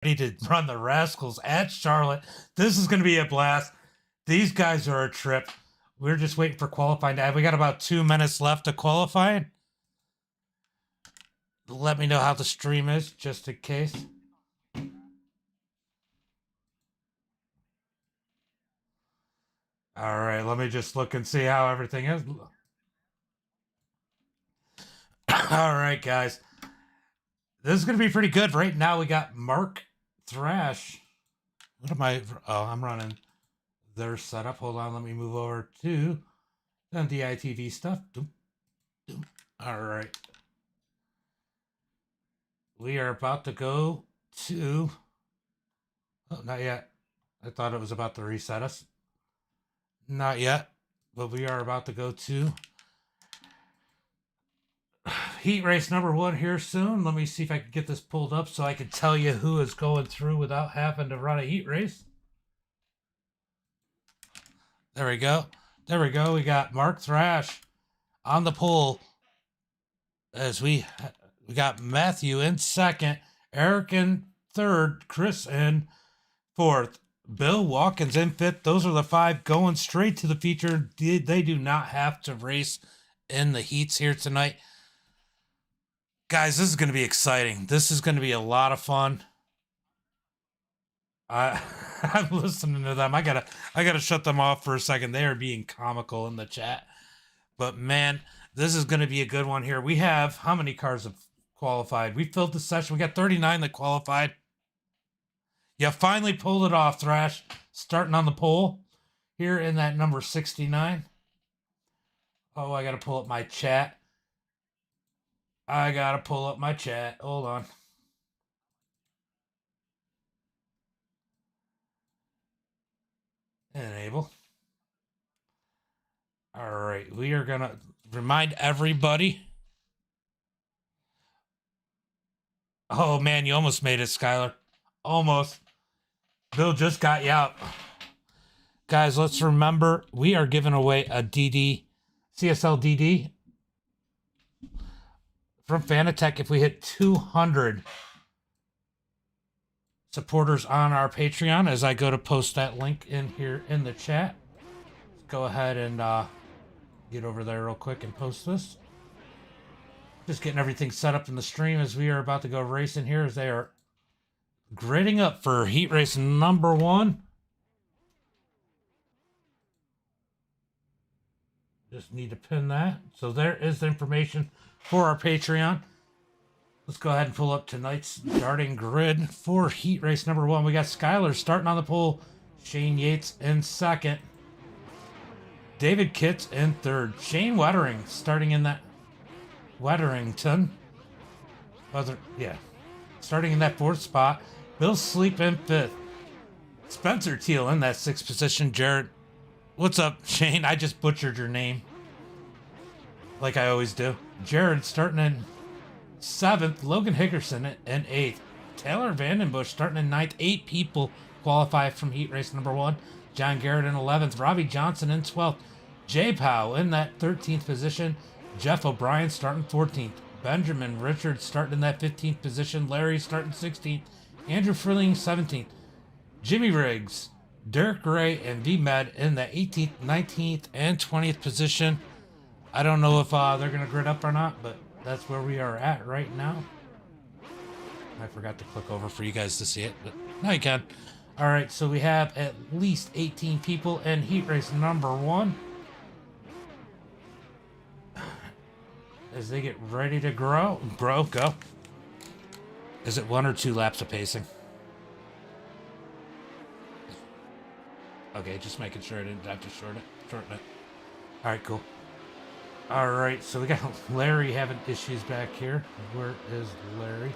ready to run the Rascals at Charlotte. This is going to be a blast. These guys are a trip. We're just waiting for qualifying to have. We got about 2 minutes left to qualify. Let me know how the stream is, just in case. All right, let me just look and see how everything is. All right, guys. This is going to be pretty good. Right now, we got Mark Thrash. What am I? Oh, I'm running their setup. Hold on. Let me move over to MDiTV stuff. All right. We are about to go to... Oh, not yet. I thought it was about to reset us. Not yet. But we are about to go to heat race number 1 here soon. Let me see if I can get this pulled up so I can tell you who is going through without having to run a heat race. There we go. There we go. We got Mark Thrash on the pole. As we got Matthew in second, Eric in third, Chris in fourth, Bill Watkins in fifth. Those are the 5 going straight to the feature. They do not have to race in the heats here tonight. Guys, this is going to be exciting. This is going to be a lot of fun. I'm listening to them. I gotta shut them off for a second. They are being comical in the chat. But man, this is going to be a good one here. We have, how many cars have qualified? We filled the session. We got 39 that qualified. You finally pulled it off, Thrash. Starting on the pole here in that number 69. Oh, I got to pull up my chat. Hold on. Enable. All right, we are going to remind everybody. Oh, man, you almost made it, Skylar. Almost. Bill just got you out. Guys, let's remember, we are giving away a CSL DD from Fanatec if we hit 200 supporters on our Patreon. As I go to post that link in here in the chat, let's go ahead and get over there real quick and post this. Just getting everything set up in the stream as we are about to go racing here, as they are gridding up for heat race number 1. Just need to pin that. So there is the information for our Patreon. Let's go ahead and pull up tonight's starting grid for heat race number 1. We got Skylar starting on the pole. Shane Yates in second. David Kitts in third. Shane Wettering starting in that... Wetterington. Starting in that 4th spot. Bill Sleep in 5th. Spencer Teal in that 6th position. Jared. What's up, Shane? I just butchered your name. Like I always do. Jared starting in 7th. Logan Hickerson in 8th. Taylor Vandenbush starting in 9th. 8 people qualify from heat race number 1. John Garrett in 11th. Robbie Johnson in 12th. Jay Powell in that 13th position. Jeff O'Brien starting 14th. Benjamin Richards starting in that 15th position. Larry starting 16th. Andrew Frilling 17th. Jimmy Riggs, Derek Gray, and V-Med in the 18th, 19th, and 20th position. I don't know if they're going to grid up or not, but that's where we are at right now. I forgot to click over for you guys to see it, but now you can. All right, so we have at least 18 people in heat race number 1. As they get ready to go. Is it 1 or 2 laps of pacing? Okay, just making sure I didn't have to shorten it. All right, cool. All right, so we got Larry having issues back here. Where is Larry?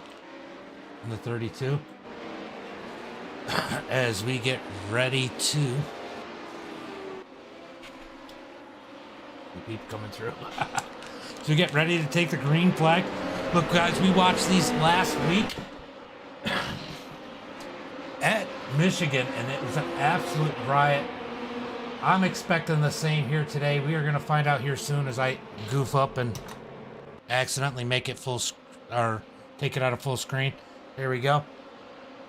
In the 32. As we get ready to... Beep coming through. So we get ready to take the green flag. Look, guys, we watched these last week at Michigan, and it was an absolute riot. I'm expecting the same here today. We are going to find out here soon as I goof up and accidentally make it full, or take it out of full screen. There we go.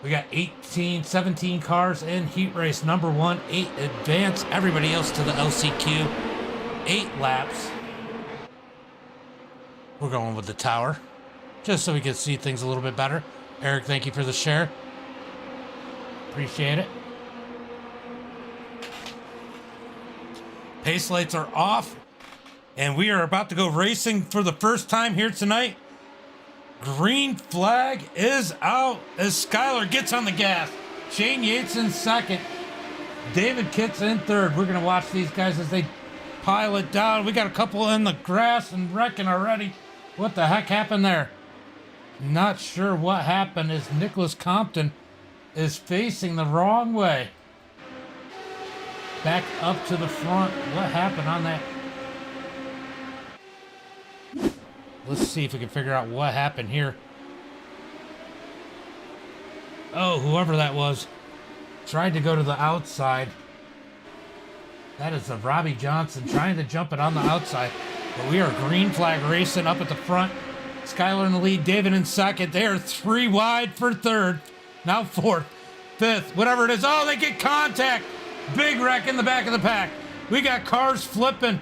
We got 17 cars in heat race number 1. 8 advance. Everybody else to the LCQ. 8 laps. We're going with the tower, just so we can see things a little bit better. Eric, thank you for the share. Appreciate it. Pace lights are off, and we are about to go racing for the first time here tonight. Green flag is out as Skylar gets on the gas. Shane Yates in second. David Kitts in third. We're going to watch these guys as they pile it down. We got a couple in the grass and wrecking already. What the heck happened there? Not sure what happened as Nicholas Compton is facing the wrong way. Back up to the front. What happened on that? Let's see if we can figure out what happened here. Oh, whoever that was tried to go to the outside. That is the Robbie Johnson trying to jump it on the outside. But we are green flag racing up at the front. Skylar in the lead, David in second. They are 3 wide for third. Now fourth, fifth, whatever it is. Oh, they get contact. Big wreck in the back of the pack. We got cars flipping.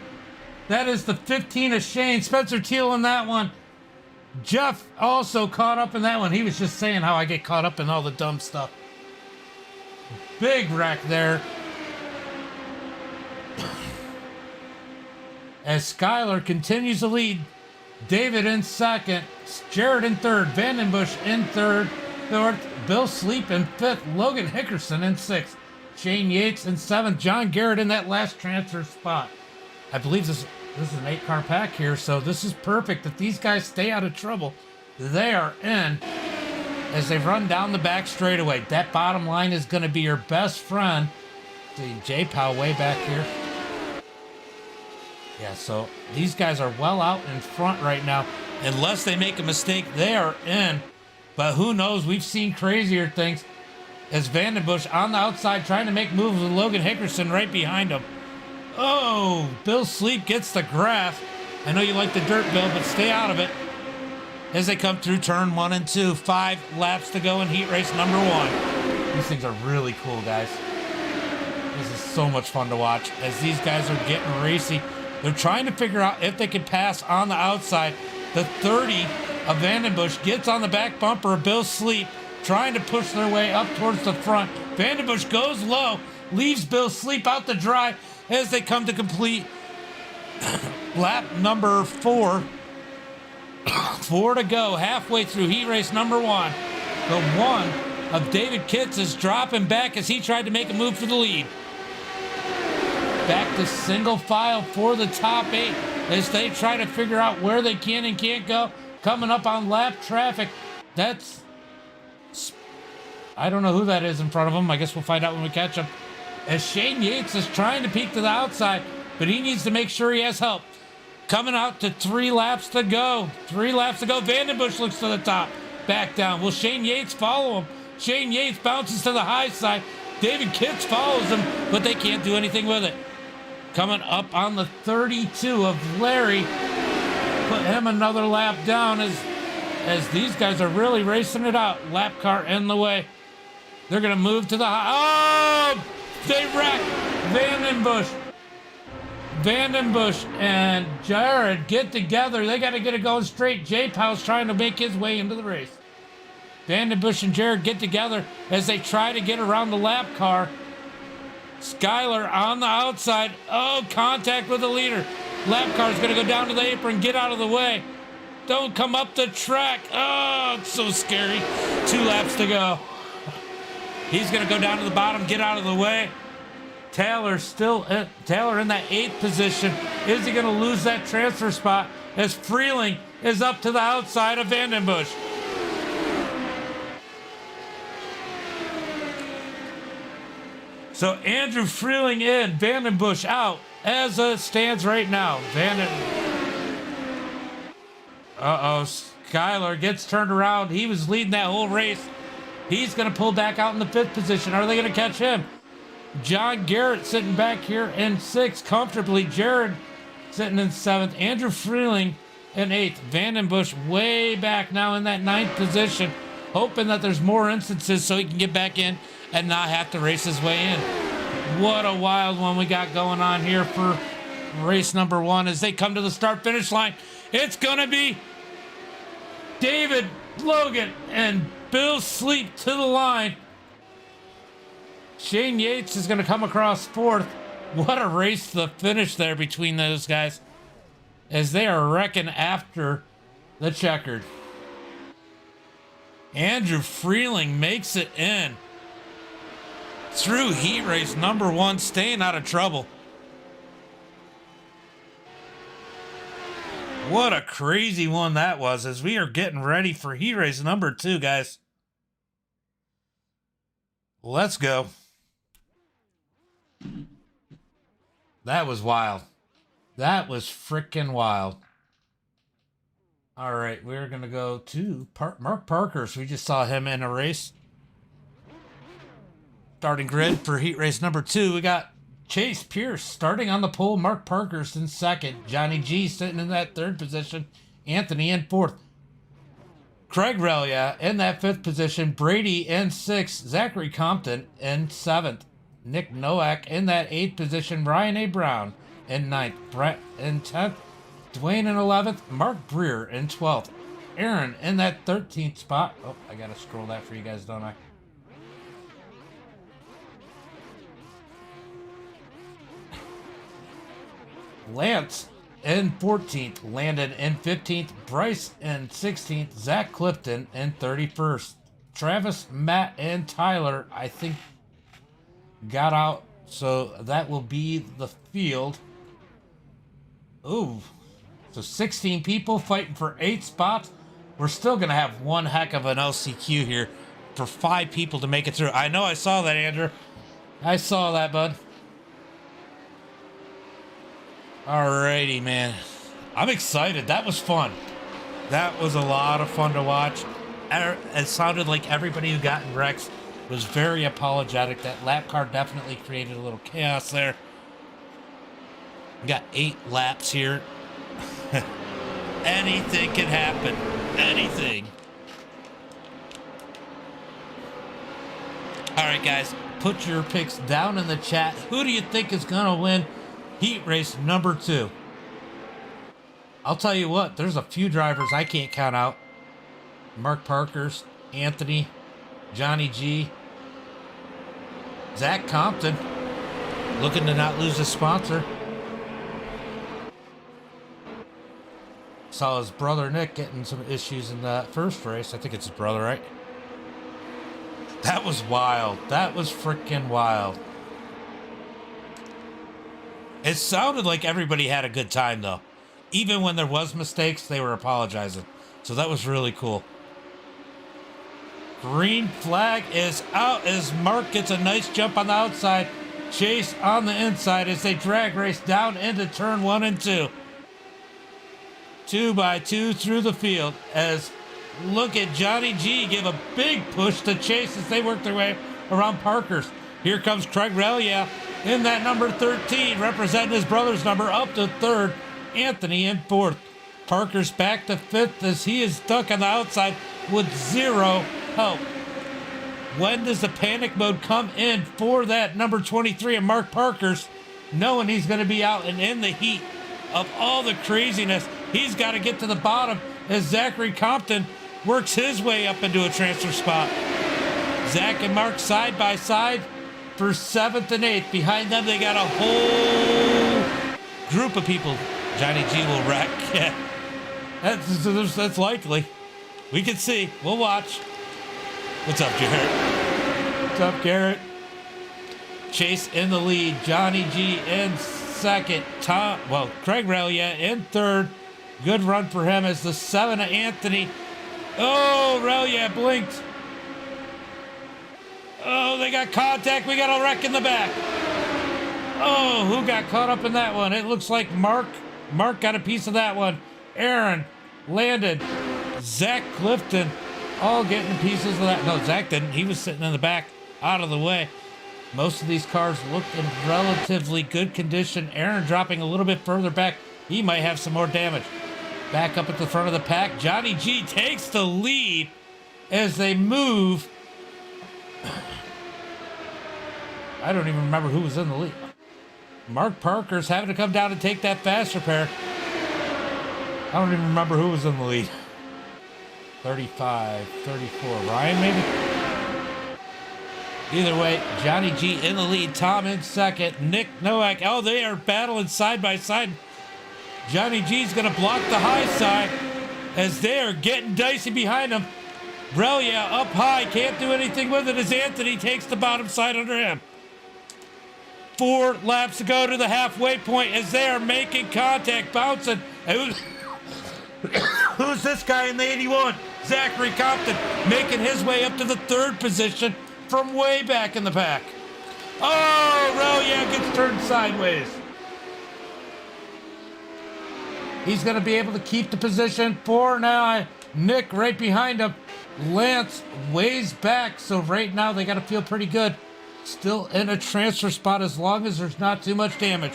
That is the 15 of Shane. Spencer Teal in that one. Jeff also caught up in that one. He was just saying how I get caught up in all the dumb stuff. Big wreck there. As Skylar continues to lead, David in second, Jared in third, Vandenbush in third, fourth, Bill Sleep in fifth, Logan Hickerson in sixth, Shane Yates in seventh, John Garrett in that last transfer spot. I believe this is an 8-car pack here, so this is perfect. If these guys stay out of trouble, they are in as they run down the back straightaway. That bottom line is going to be your best friend. See J-Pow way back here. Yeah, so these guys are well out in front right now. Unless they make a mistake, they are in. But who knows? We've seen crazier things. As Vandenbush on the outside trying to make moves with Logan Hickerson right behind him. Oh, Bill Sleep gets the grass. I know you like the dirt, Bill, but stay out of it. As they come through turn 1 and 2. 5 laps to go in heat race number 1. These things are really cool, guys. This is so much fun to watch as these guys are getting racy. They're trying to figure out if they can pass on the outside. The 30 of Vandenbush gets on the back bumper of Bill Sleep, trying to push their way up towards the front. Vandenbush goes low, leaves Bill Sleep out to dry as they come to complete lap number 4. 4 to go, halfway through heat race number 1. The 1 of David Kitts is dropping back as he tried to make a move for the lead. Back to single file for the top 8 as they try to figure out where they can and can't go. Coming up on lap traffic. That's... I don't know who that is in front of them. I guess we'll find out when we catch him. As Shane Yates is trying to peek to the outside, but he needs to make sure he has help. Coming out to 3 laps to go. 3 laps to go. Vandenbush looks to the top. Back down. Will Shane Yates follow him? Shane Yates bounces to the high side. David Kitts follows him, but they can't do anything with it. Coming up on the 32 of Larry. Put him another lap down as these guys are really racing it out. Lap car in the way. They're going to move to the high. Oh! They wreck Vandenbush. Vandenbush and Jared get together. They got to get it going straight. J-Pow's trying to make his way into the race. Vandenbush and Jared get together as they try to get around the lap car. Skylar on the outside. Oh, contact with the leader. Lap car's going to go down to the apron. Get out of the way. Don't come up the track. Oh, it's so scary. 2 laps to go. He's going to go down to the bottom. Get out of the way. Taylor in that 8th position. Is he going to lose that transfer spot as Freeling is up to the outside of Vandenbush? So Andrew Freeling in, Vandenbush out as it stands right now. Skylar gets turned around. He was leading that whole race. He's going to pull back out in the 5th position. Are they going to catch him? John Garrett sitting back here in 6th comfortably. Jared sitting in 7th. Andrew Freeling in 8th. Vandenbush way back now in that 9th position. hoping that there's more instances so he can get back in and not have to race his way in. What a wild one we got going on here for race number 1 as they come to the start-finish line. It's going to be David Logan and Bill Sleep to the line. Shane Yates is going to come across 4th. What a race to the finish there between those guys as they are wrecking after the checkered. Andrew Freeling makes it in through heat race number 1, staying out of trouble. What a crazy one that was as we are getting ready for heat race number 2, guys. Let's go. That was wild. That was freaking wild. All right, we're going to go to Mark Parkhurst. We just saw him in a race. Starting grid for heat race number 2, we got Chase Pierce starting on the pole. Mark Parkhurst in 2nd. Johnny G sitting in that 3rd position. Anthony in 4th. Craig Relia in that 5th position. Brady in 6th. Zachary Compton in 7th. Nick Nowak in that 8th position. Ryan A. Brown in 9th. Brett in 10th. Dwayne in 11th. Mark Breer in 12th. Aaron in that 13th spot. Oh, I gotta scroll that for you guys, don't I? Lance in 14th, Landon in 15th, Bryce in 16th, Zach Clifton in 31st. Travis, Matt, and Tyler, I think, got out, so that will be the field. Ooh, so 16 people fighting for 8 spots. We're still going to have one heck of an LCQ here for 5 people to make it through. I know I saw that, Andrew. I saw that, bud. Alrighty, man. I'm excited. That was fun. That was a lot of fun to watch. It sounded like everybody who got in wrecks was very apologetic. That lap car definitely created a little chaos there. We got 8 laps here. Anything can happen. Anything. Alright, guys. Put your picks down in the chat. Who do you think is going to win heat race number 2? I'll tell you what, there's a few drivers I can't count out. Mark Parkhurst, Anthony, Johnny G, Zach Compton, looking to not lose a sponsor. Saw his brother Nick getting some issues in that first race. I think it's his brother, right? That was wild. That was freaking wild. It sounded like everybody had a good time, though. Even when there was mistakes, they were apologizing. So that was really cool. Green flag is out as Mark gets a nice jump on the outside. Chase on the inside as they drag race down into turn 1 and 2. 2 by 2 through the field as look at Johnny G give a big push to Chase as they work their way around Parkhurst. Here comes Craig Relia in that number 13, representing his brother's number, up to 3rd. Anthony in 4th. Parkhurst back to 5th as he is stuck on the outside with 0 help. When does the panic mode come in for that number 23 of Mark Parkhurst, knowing he's going to be out and in the heat of all the craziness? He's got to get to the bottom as Zachary Compton works his way up into a transfer spot. Zach and Mark side by side for 7th and 8th. Behind them, they got a whole group of people. Johnny G will wreck. Yeah, that's likely. We can see. We'll watch. What's up, Garrett? What's up, Garrett? Chase in the lead. Johnny G in 2nd. Craig Relia in 3rd. Good run for him as the 7 of Anthony. Oh, Relia blinked. Oh, they got contact. We got a wreck in the back. Oh, who got caught up in that one? It looks like Mark. Mark got a piece of that one. Aaron, Landon, Zach Clifton, all getting pieces of that. No, Zach didn't. He was sitting in the back, out of the way. Most of these cars look in relatively good condition. Aaron dropping a little bit further back. He might have some more damage. Back up at the front of the pack. Johnny G takes the lead as they move. I don't even remember who was in the lead. Mark Parker's having to come down and take that fast repair. I don't even remember who was in the lead. 35, 34. Ryan, maybe? Either way, Johnny G in the lead. Tom in second. Nick Nowak. Oh, they are battling side by side. Johnny G's going to block the high side as they are getting dicey behind him. Relia up high. Can't do anything with it as Anthony takes the bottom side under him. 4 laps to go to the halfway point as they are making contact, bouncing. Who's this guy in the 81? Zachary Compton making his way up to the 3rd position from way back in the pack. Oh, Relia gets turned sideways. He's going to be able to keep the position for now. Nick right behind him. Lance ways back, so right now they got to feel pretty good. Still in a transfer spot as long as there's not too much damage.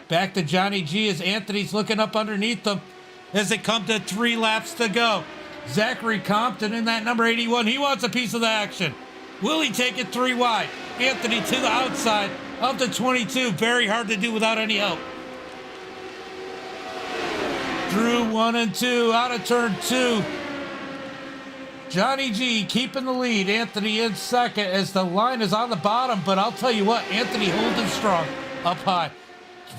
Back to Johnny G as Anthony's looking up underneath them as they come to 3 laps to go. Zachary Compton in that number 81. He wants a piece of the action. Will he take it 3 wide? Anthony to the outside of the 22. Very hard to do without any help. Through 1 and 2, out of turn 2. Johnny G keeping the lead. Anthony in second as the line is on the bottom. But I'll tell you what, Anthony holding strong up high.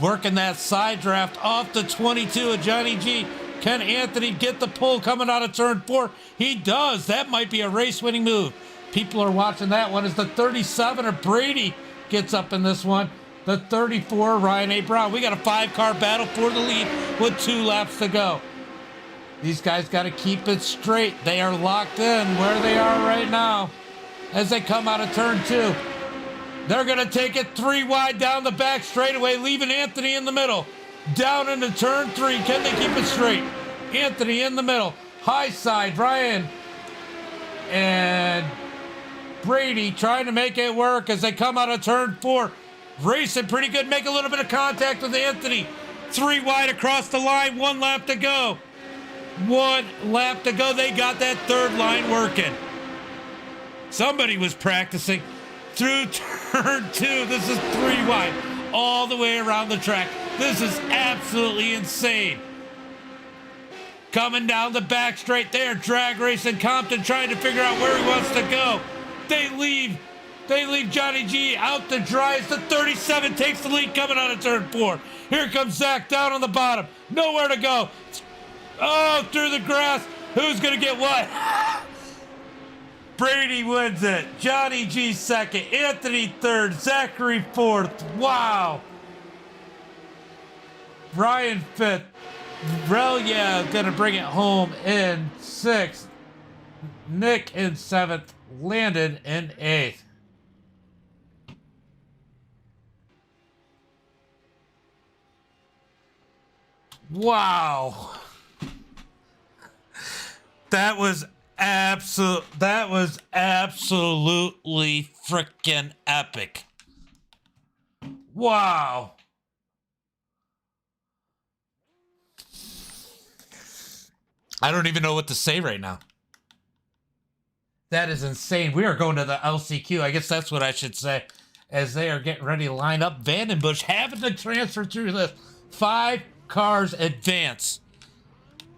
Working that side draft off the 22 of Johnny G. Can Anthony get the pull coming out of turn 4? He does. That might be a race-winning move. People are watching that one as the 37 of Brady gets up in this one. The 34, Ryan A. Brown. We got a 5-car battle for the lead with 2 laps to go. These guys got to keep it straight. They are locked in where they are right now as they come out of turn 2. They're going to take it 3 wide down the back straightaway, leaving Anthony in the middle. Down into turn 3. Can they keep it straight? Anthony in the middle. High side, Ryan and Brady trying to make it work as they come out of turn 4. Racing pretty good. Make a little bit of contact with Anthony. 3 wide across the line. 1 lap to go. 1 lap to go. They got that 3rd line working. Somebody was practicing through turn 2. This is 3 wide all the way around the track. This is absolutely insane. Coming down the back straight there. Drag racing Compton trying to figure out where he wants to go. They leave Johnny G out to dry as the 37 takes the lead coming out of turn 4. Here comes Zach down on the bottom. Nowhere to go. Oh, through the grass. Who's going to get what? Brady wins it. Johnny G second. Anthony third. Zachary fourth. Wow. Ryan fifth. Relia going to bring it home in sixth. Nick in seventh. Landon in eighth. Wow. That was absolutely freaking epic. Wow. I don't even know what to say right now. That is insane. We are going to the LCQ. I guess that's what I should say. As they are getting ready to line up. Vandenbush having to transfer through this. 5 cars advance.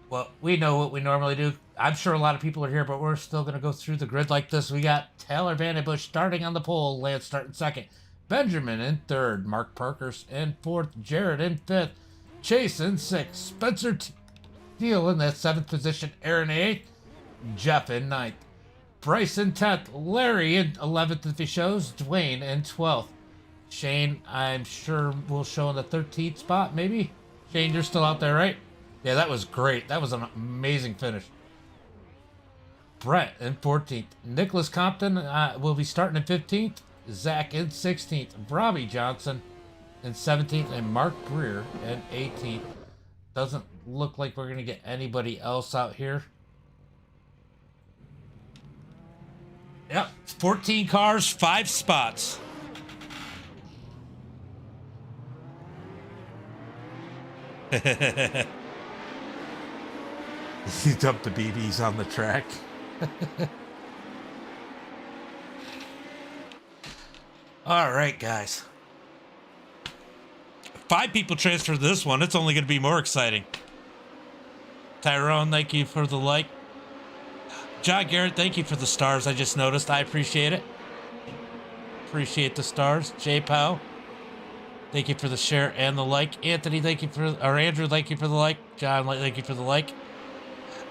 Well, we know what we normally do. I'm sure a lot of people are here, but we're still going to go through the grid like this. We got Taylor Vandenbush starting on the pole. Lance starting second. Benjamin in third. Mark Parker's in fourth. Jared in fifth. Chase in sixth. Spencer Teal in that seventh position. Aaron eighth. Jeff in ninth. Bryce in 10th. Larry in 11th if he shows. Dwayne in 12th. Shane, I'm sure will show in the 13th spot, maybe? Shane, you're still out there, right? Yeah, that was great. That was an amazing finish. Brett in 14th. Nicholas Compton will be starting in 15th. Zach in 16th. Robbie Johnson in 17th. And Mark Greer in 18th. Doesn't look like we're going to get anybody else out here. Yep, 14 cars, 5 spots. He dumped the BBs on the track. All right, guys. 5 people transfer this one. It's only going to be more exciting. Tyrone, thank you for the like. John Garrett, thank you for the stars. I just noticed. I appreciate it. Appreciate the stars. J Powell, thank you for the share and the like. Anthony, thank you for, or Andrew, thank you for the like. John, thank you for the like.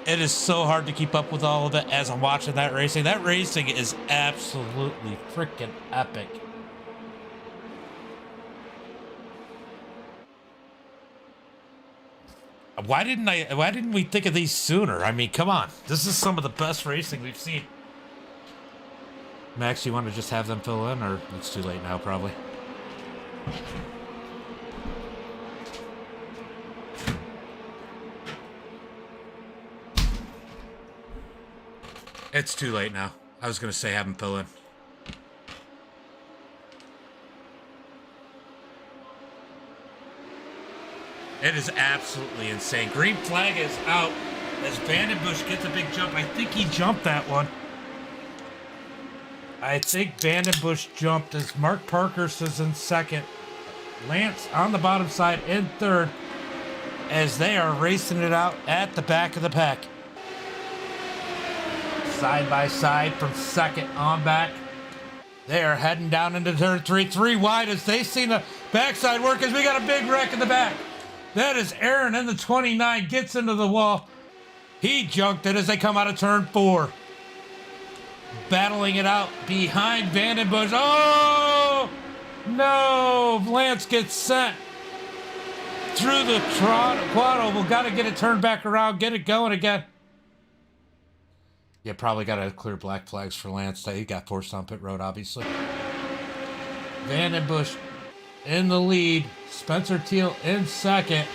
It is so hard to keep up with all of it as I'm watching that racing. That racing is absolutely freaking epic. Why didn't we think of these sooner? I mean, come on. This is some of the best racing we've seen. Max, you want to just have them fill in, or it's too late now, probably? It's too late now. I was going to say have them fill in. It is absolutely insane. Green flag is out as Vandenbush gets a big jump. I think he jumped that one. I think Vandenbush jumped as Mark Parkhurst is in second. Lance on the bottom side in third as they are racing it out at the back of the pack. Side by side from second on back. They are heading down into turn 3. 3 wide as they see the backside work as we got a big wreck in the back. That is Aaron in the 29, gets into the wall. He junked it as they come out of turn 4. Battling it out behind Vandenbush. Oh, no. Lance gets sent through the quad oval. Got to get it turned back around, get it going again. Yeah, probably got to clear black flags for Lance. He got forced on pit road, obviously. Vandenbush in the lead. Spencer Teal in second.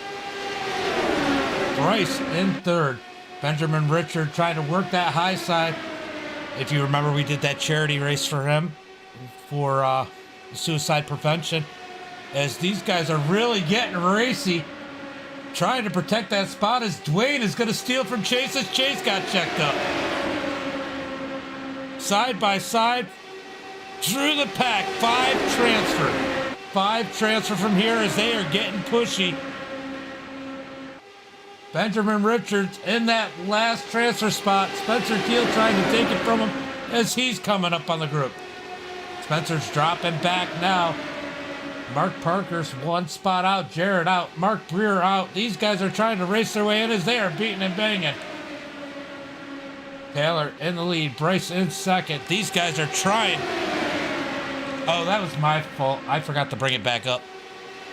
Bryce in third. Benjamin Richard trying to work that high side. If you remember, we did that charity race for him for suicide prevention. As these guys are really getting racy, trying to protect that spot as Dwayne is going to steal from Chase as Chase got checked up. Side by side through the pack. 5 transfer. 5 transfer from here as they are getting pushy. Benjamin Richards in that last transfer spot. Spencer Teal trying to take it from him as he's coming up on the group. Spencer's dropping back now. Mark Parker's 1 spot out. Jared out. Mark Breer out. These guys are trying to race their way in as they are beating and banging. Taylor in the lead. Bryce in second. These guys are trying. Oh, that was my fault. I forgot to bring it back up.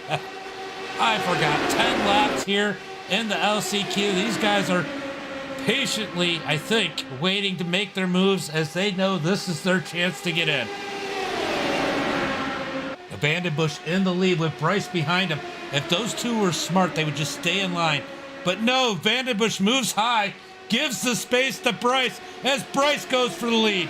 I forgot. 10 laps here in the LCQ. These guys are patiently, I think, waiting to make their moves as they know this is their chance to get in. Vandenbush in the lead with Bryce behind him. If those two were smart, they would just stay in line. But no, Vandenbush moves high, gives the space to Bryce as Bryce goes for the lead.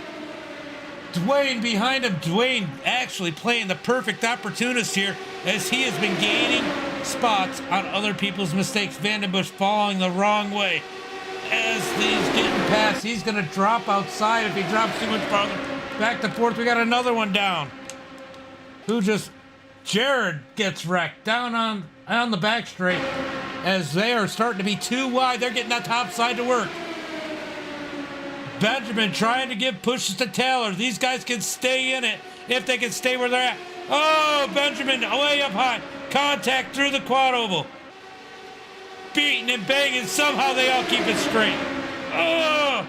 Dwayne behind him. Dwayne actually playing the perfect opportunist here as he has been gaining spots on other people's mistakes. Vandenbush following the wrong way. As he's getting past, he's going to drop outside if he drops too much farther. Back to fourth, we got another one down. Jared gets wrecked down on the back straight as they are starting to be too wide. They're getting that top side to work. Benjamin trying to give pushes to Taylor. These guys can stay in it if they can stay where they're at. Oh, Benjamin way up high. Contact through the quad oval. Beating and banging. Somehow they all keep it straight. Oh,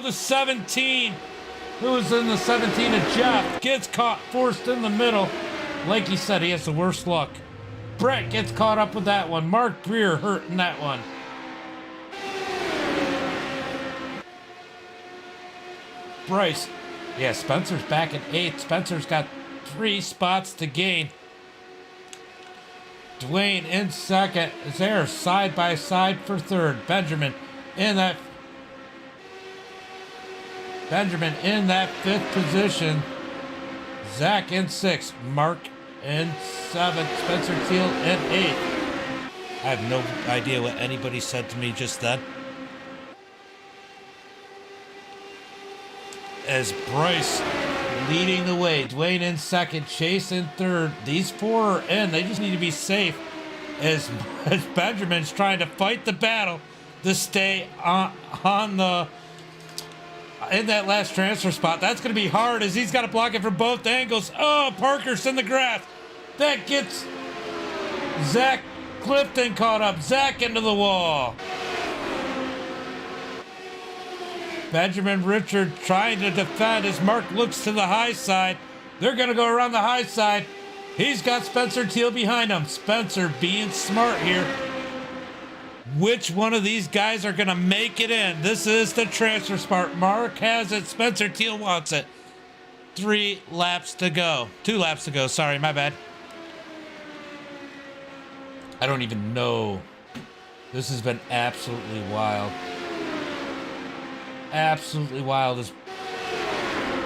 the 17. Who was in the 17 of Jeff gets caught, forced in the middle. Like he said, he has the worst luck. Brett gets caught up with that one. Mark Breer hurt in that one. Bryce. Yeah, Spencer's back in 8th. Spencer's got 3 spots to gain. Dwayne in second. Is there side by side for third. Benjamin in that 5th position. Zach in 6th. Mark in 7th. Spencer Teal in 8th. I have no idea what anybody said to me just then. As Bryce leading the way. Dwayne in second, Chase in third. These four are in. They just need to be safe as Benjamin's trying to fight the battle to stay on the in that last transfer spot. That's going to be hard as he's got to block it from both angles. Oh, Parker's in the grass. That gets Zach Clifton caught up. Zach into the wall. Benjamin Richard trying to defend as Mark looks to the high side. They're going to go around the high side. He's got Spencer Teal behind him. Spencer being smart here. Which one of these guys are going to make it in? This is the transfer spot. Mark has it. Spencer Teal wants it. 3 laps to go. 2 laps to go. Sorry, my bad. I don't even know. This has been absolutely wild. Absolutely wild. As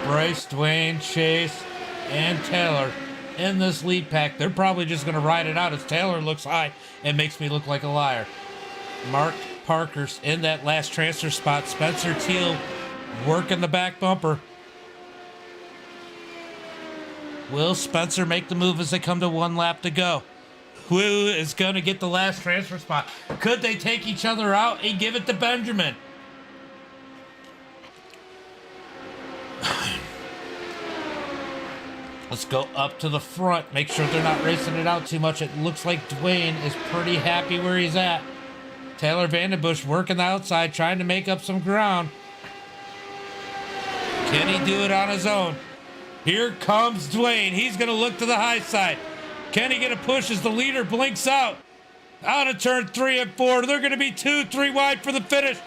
Bryce, Dwayne, Chase, and Taylor in this lead pack. They're probably just going to ride it out as Taylor looks high and makes me look like a liar. Mark Parker's in that last transfer spot. Spencer Teal working the back bumper. Will Spencer make the move as they come to 1 lap to go? Who is going to get the last transfer spot? Could they take each other out and give it to Benjamin? Let's go up to the front. Make sure they're not racing it out too much. It looks like Dwayne is pretty happy where he's at. Taylor Vandenbush working the outside, trying to make up some ground. Can he do it on his own? Here comes Dwayne. He's going to look to the high side. Can he get a push as the leader blinks out? Out of turn 3 and 4. They're going to be 2-3 wide for the finish.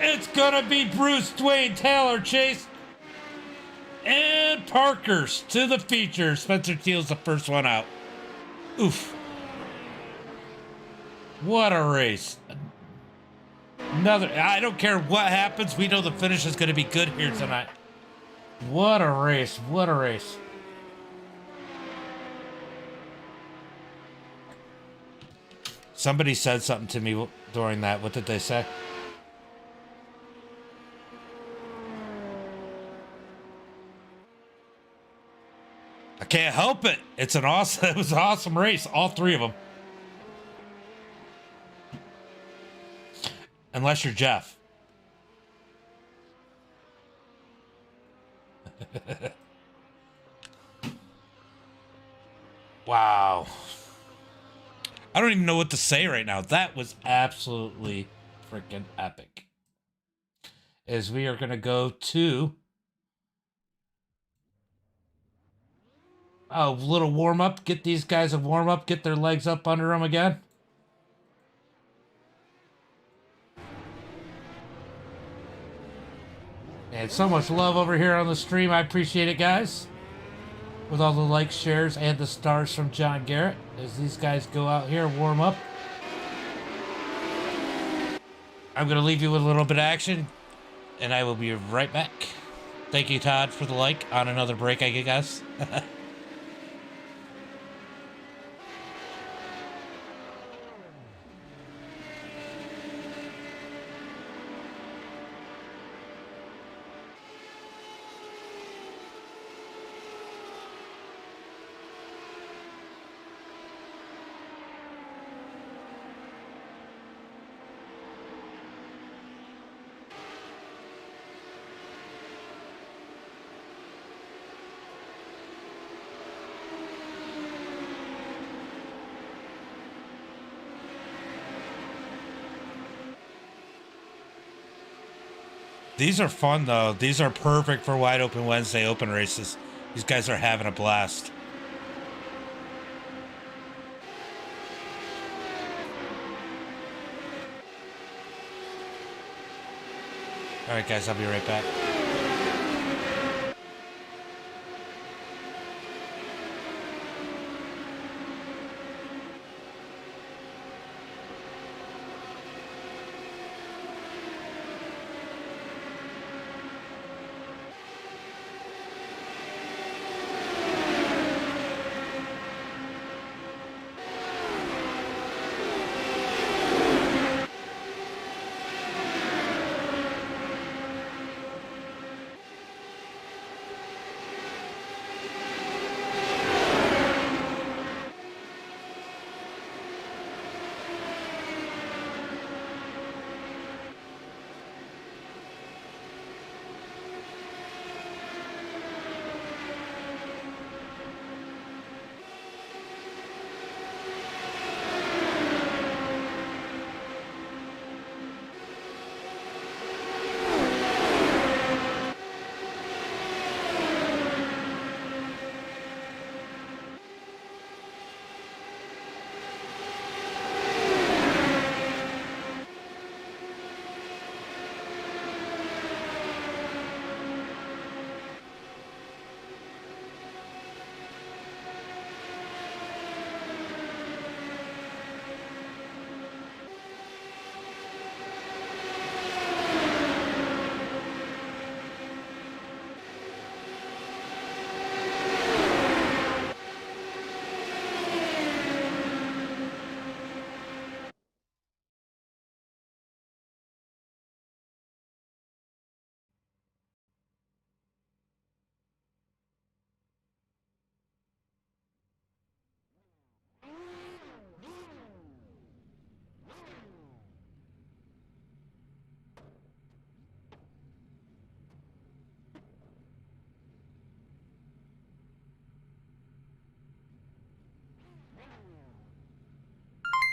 It's going to be Bruce, Dwayne, Taylor, Chase, and Parker's to the feature. Spencer Teal's the first one out. Oof. What a race. I don't care what happens. We know the finish is going to be good here tonight. What a race. What a race. Somebody said something to me during that. What did they say? I can't help it. It was an awesome race. All 3 of them. Unless you're Jeff. Wow. I don't even know what to say right now. That was absolutely freaking epic. As we are going to go to a little warm up. Get these guys a warm up. Get their legs up under them again. And so much love over here on the stream. I appreciate it, guys. With all the likes, shares, and the stars from John Garrett. As these guys go out here, warm up. I'm going to leave you with a little bit of action. And I will be right back. Thank you, Todd, for the like on another break, I guess. These are fun, though. These are perfect for Wide Open Wednesday open races. These guys are having a blast. All right, guys, I'll be right back.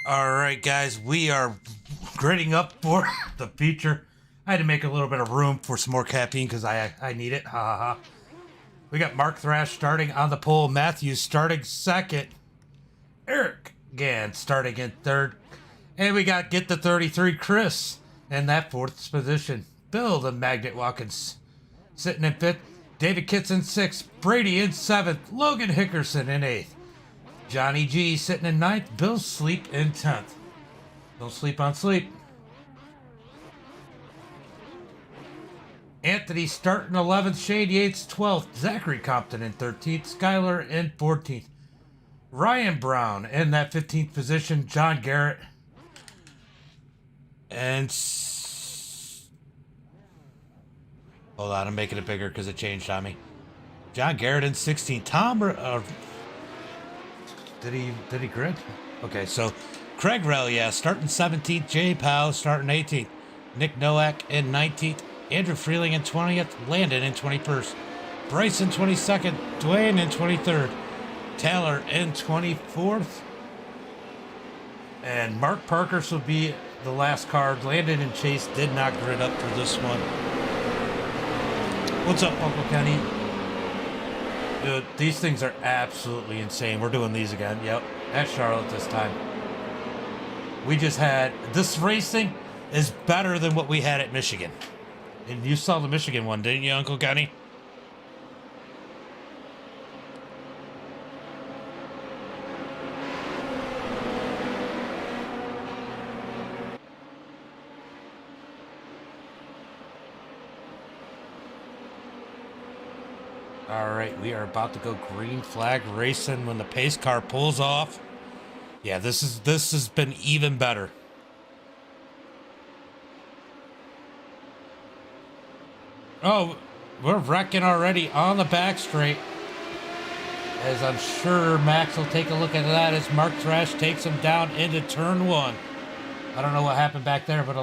All right, guys, we are grading up for the feature. I had to make a little bit of room for some more caffeine because I need it. Ha ha ha. We got Mark Thrash starting on the pole, Matthew starting second, Eric Gann starting in third, and we got Get the 33 Chris in that fourth position. Bill the Magnet Watkins sitting in fifth, David Kitts in sixth, Brady in seventh, Logan Hickerson in eighth, Johnny G sitting in ninth, Bill Sleep in 10th. Don't sleep on sleep. Anthony starting 11th, Shane Yates 12th, Zachary Compton in 13th, Skylar in 14th, Ryan Brown in that 15th position, John Garrett and hold on, I'm making it bigger because it changed on me. John Garrett in 16th. Did he grid? Okay, so Craig Relia starting 17th, Jay Powell starting 18th, Nick Nowak in 19th, Andrew Freeling in 20th, Landon in 21st, Bryce in 22nd, Dwayne in 23rd, Taylor in 24th, and Mark Parkhurst will be the last card. Landon and Chase did not grid up for this one. What's up, Uncle Kenny? Dude, these things are absolutely insane. We're doing these again. Yep, at Charlotte this time. We just had... This racing is better than what we had at Michigan. And you saw the Michigan one, didn't you, Uncle Kenny? All right, we are about to go green flag racing when the pace car pulls off. Yeah, this has been even better. Oh, we're wrecking already on the back straight. As I'm sure Max will take a look at that as Mark Thrash takes him down into turn one. I don't know what happened back there, but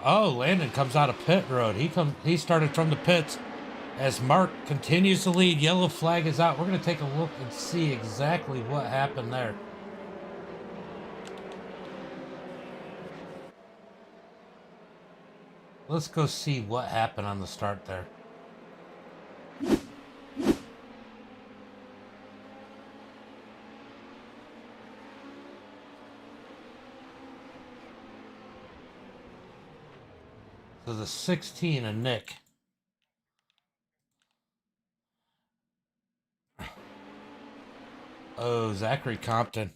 oh, Landon comes out of pit road. He started from the pits as Mark continues to lead. Yellow flag is out. We're going to take a look and see exactly what happened there. Let's go see what happened on the start there. So the 16 of Nick. Oh, Zachary Compton.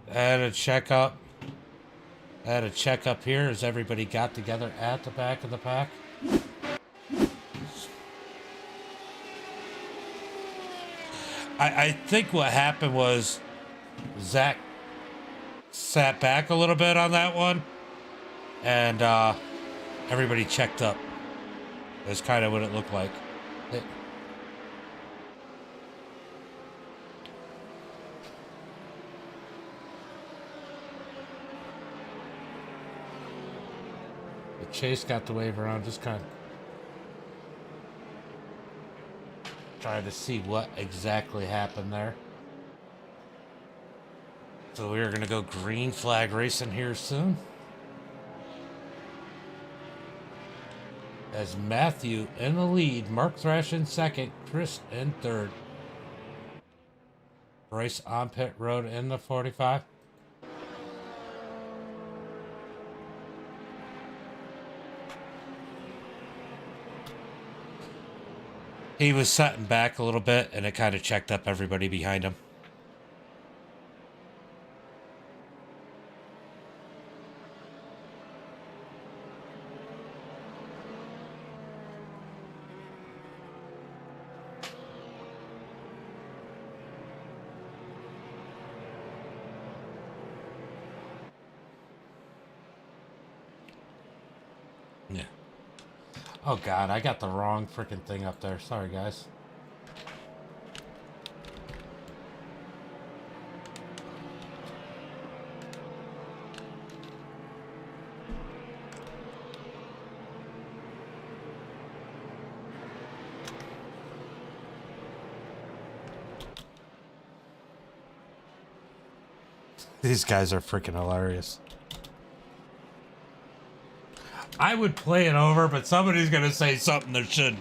Had a checkup. Had a checkup here as everybody got together at the back of the pack. I think what happened was Zach sat back a little bit on that one, and everybody checked up. That's kind of what it looked like. The Chase got the wave around, just kind of trying to see what exactly happened there. So we're going to go green flag racing here soon. As Matthew in the lead, Mark Thrash in second, Chris in third. Bryce on pit road in the 45. He was setting back a little bit, and it kind of checked up everybody behind him. Yeah. Oh God, I got the wrong freaking thing up there. Sorry, guys. These guys are freaking hilarious. I would play it over, but somebody's gonna say something that should.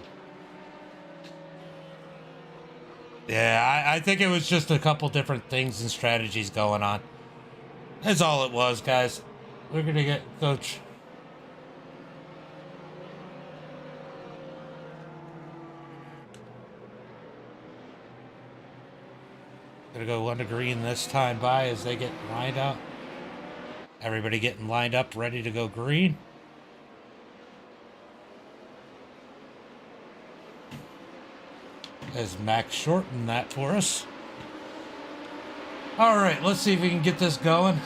Yeah, I think it was just a couple different things and strategies going on. That's all it was, guys. We're gonna get Coach. Gonna go under green this time by as they get lined up. Everybody getting lined up, ready to go green. As Max shortened that for us. All right, let's see if we can get this going.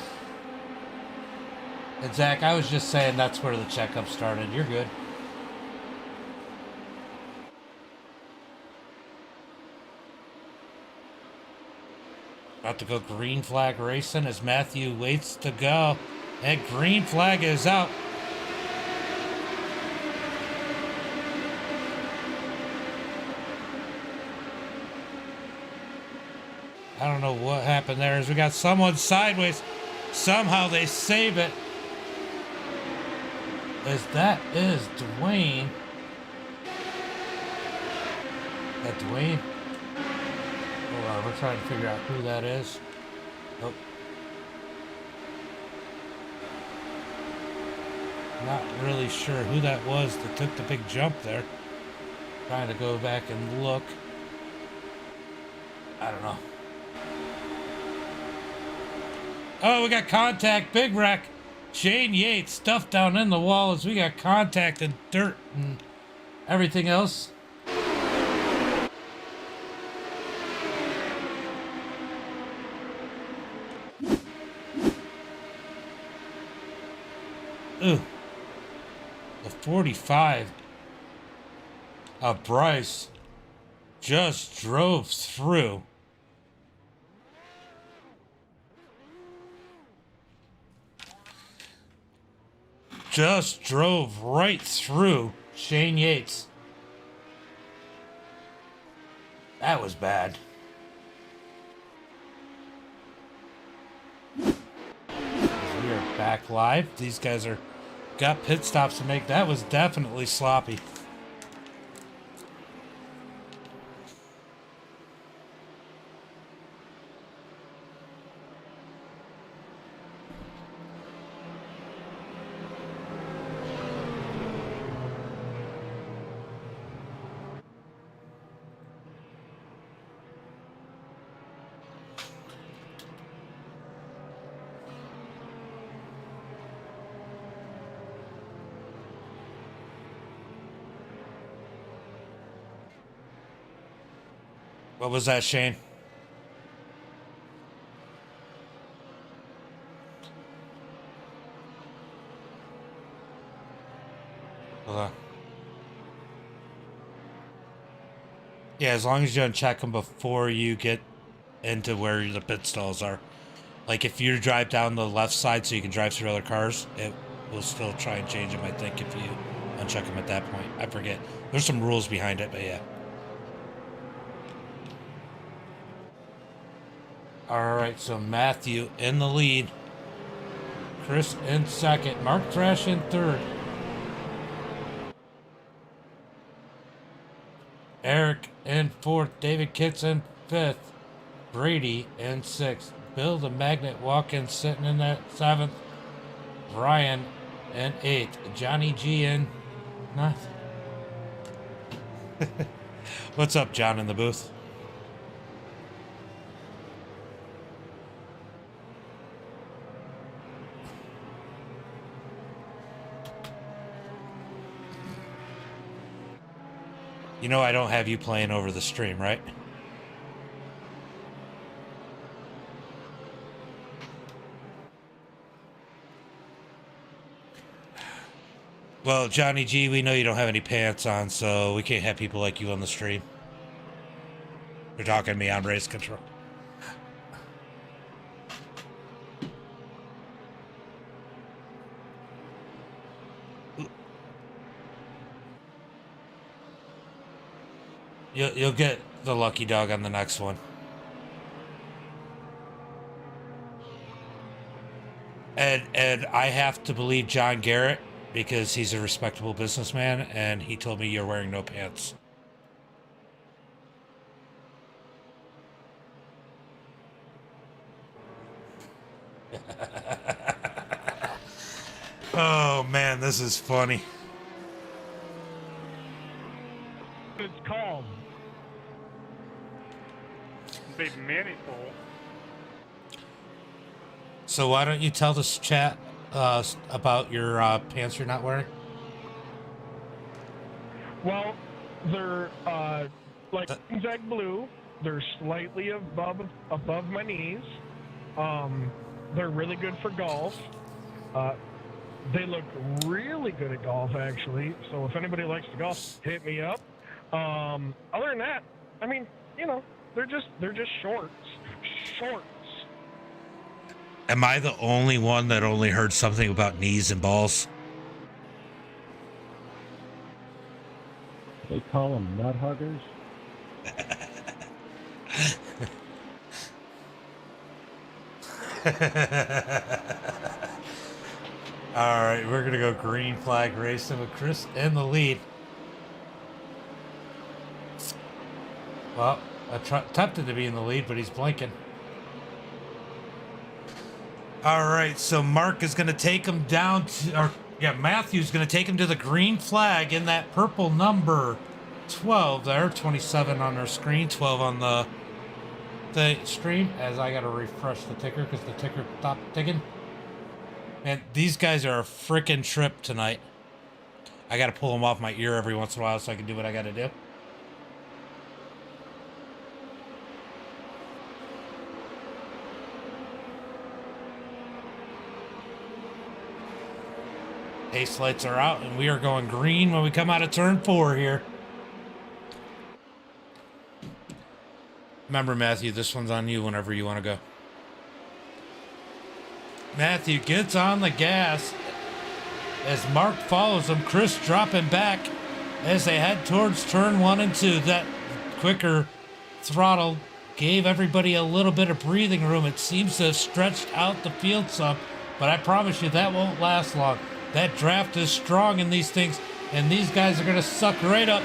And Zach, I was just saying that's where the checkup started. You're good. About to go green flag racing as Matthew waits to go. And green flag is out. I don't know what happened there as we got someone sideways. Somehow they save it. As that is Dwayne. That Dwayne? Hold on, we're trying to figure out who that is. Nope. Not really sure who that was that took the big jump there. Trying to go back and look. I don't know. Oh, we got contact. Big wreck. Shane Yates stuff down in the wall as we got contact and dirt and everything else. Ooh. The 45 of Bryce just drove through. Just drove right through Shane Yates. That was bad. We are back live. These guys are got pit stops to make. That was definitely sloppy. What was that, Shane? Hold on. Yeah, as long as you don't check them before you get into where the pit stalls are. Like if you drive down the left side so you can drive through other cars, it will still try and change them, I think, if you uncheck them at that point. I forget. There's some rules behind it, but yeah. Alright, so Matthew in the lead. Chris in second. Mark Thrash in third. Eric in fourth. David Kitts in fifth. Brady in sixth. Bill the Magnet walk-in sitting in that seventh. Brian in eighth. Johnny G in ninth. What's up, John, in the booth? You know I don't have you playing over the stream, right? Well, Johnny G, we know you don't have any pants on, so we can't have people like you on the stream. You're talking to me on race control. You'll get the lucky dog on the next one. And I have to believe John Garrett because he's a respectable businessman, and he told me you're wearing no pants. Oh man, this is funny. It's called Big Manifold. So why don't you tell this chat about your pants you're not wearing? Well, they're like exact blue. They're slightly above my knees. They're really good for golf. They look really good at golf, actually. So if anybody likes to golf, hit me up. Other than that, I mean, you know, they're just shorts. Shorts. Am I the only one that only heard something about knees and balls? They call them nut huggers. All right, we're gonna go green flag racing with Chris in the lead. Well, attempted to be in the lead, but he's blinking. All right, so Mark is gonna take him down to, Matthew's gonna take him to the green flag in that purple number 12 there, 27 on our screen, 12 on the stream. As I gotta refresh the ticker because the ticker stopped ticking. Man, these guys are a freaking trip tonight. I gotta pull them off my ear every once in a while so I can do what I gotta do. Ace lights are out and we are going green when we come out of turn 4 here. Remember, Matthew, this one's on you whenever you want to go. Matthew gets on the gas as Mark follows him. Chris dropping back as they head towards turn 1 and 2. That quicker throttle gave everybody a little bit of breathing room. It seems to have stretched out the field some, but I promise you that won't last long. That draft is strong in these things, and these guys are going to suck right up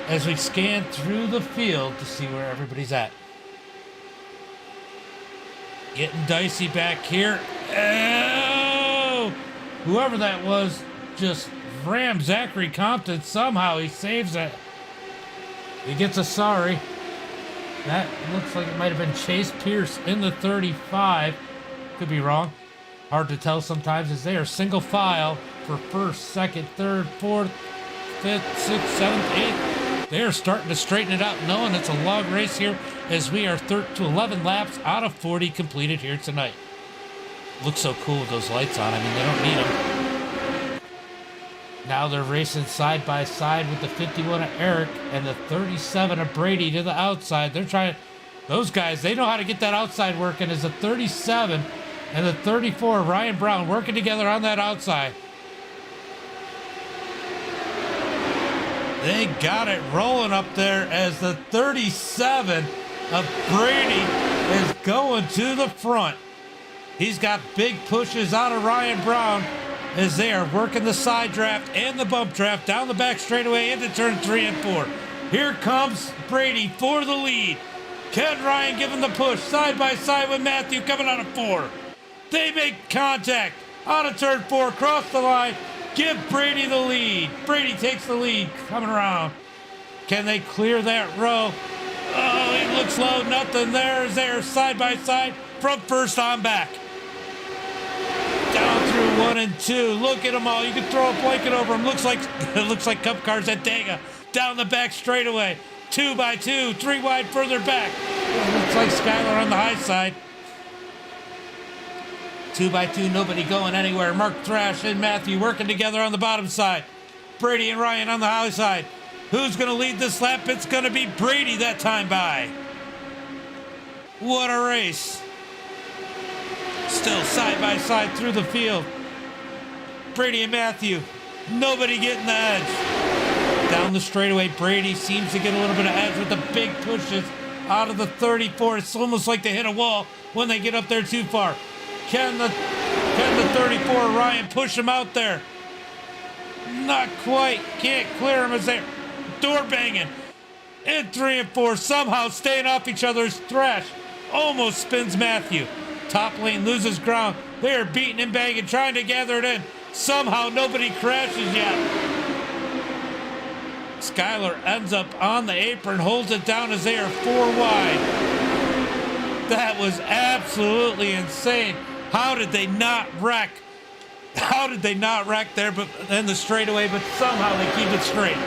as we scan through the field to see where everybody's at. Getting dicey back here. Oh! Whoever that was just rammed Zachary Compton. Somehow he saves it. He gets a sorry. That looks like it might have been Chase Pierce in the 35. Could be wrong. Hard to tell sometimes as they are single file for first, second, third, fourth, fifth, sixth, seventh, eighth. They are starting to straighten it out, knowing it's a long race here as we are 13 to 11 laps out of 40 completed here tonight. Looks so cool with those lights on. I mean, they don't need them. Now they're racing side by side with the 51 of Eric and the 37 of Brady to the outside. They're trying, those guys, they know how to get that outside working as the 37 and the 34 of Ryan Brown working together on that outside. They got it rolling up there as the 37 of Brady is going to the front. He's got big pushes out of Ryan Brown as they are working the side draft and the bump draft down the back straightaway into turn 3 and 4. Here comes Brady for the lead. Ken Ryan giving the push side by side with Matthew coming out of 4. They make contact out of turn 4, cross the line. Give Brady the lead. Brady takes the lead coming around. Can they clear that row? Oh, it looks low. Nothing there. As they are side by side from first on back. Down through 1 and 2. Look at them all. You can throw a blanket over them. It looks like Cup cars at Dega. Down the back straightaway. 2 by 2. 3 wide further back. It looks like Skylar on the high side. 2 by 2, nobody going anywhere. Mark Thrash and Matthew working together on the bottom side. Brady and Ryan on the high side. Who's going to lead this lap? It's going to be Brady that time by. What a race. Still side by side through the field. Brady and Matthew. Nobody getting the edge. Down the straightaway, Brady seems to get a little bit of edge with the big pushes out of the 34. It's almost like they hit a wall when they get up there too far. Can the Can the 34 Ryan push him out there? Not quite. Can't clear him as they're door banging. And 3 and 4 somehow staying off each other's thrash. Almost spins Matthew. Top lane loses ground. They are beating and banging, trying to gather it in. Somehow nobody crashes yet. Skylar ends up on the apron, holds it down as they are 4 wide. That was absolutely insane. How did they not wreck? How did they not wreck there but in the straightaway, but somehow they keep it straight.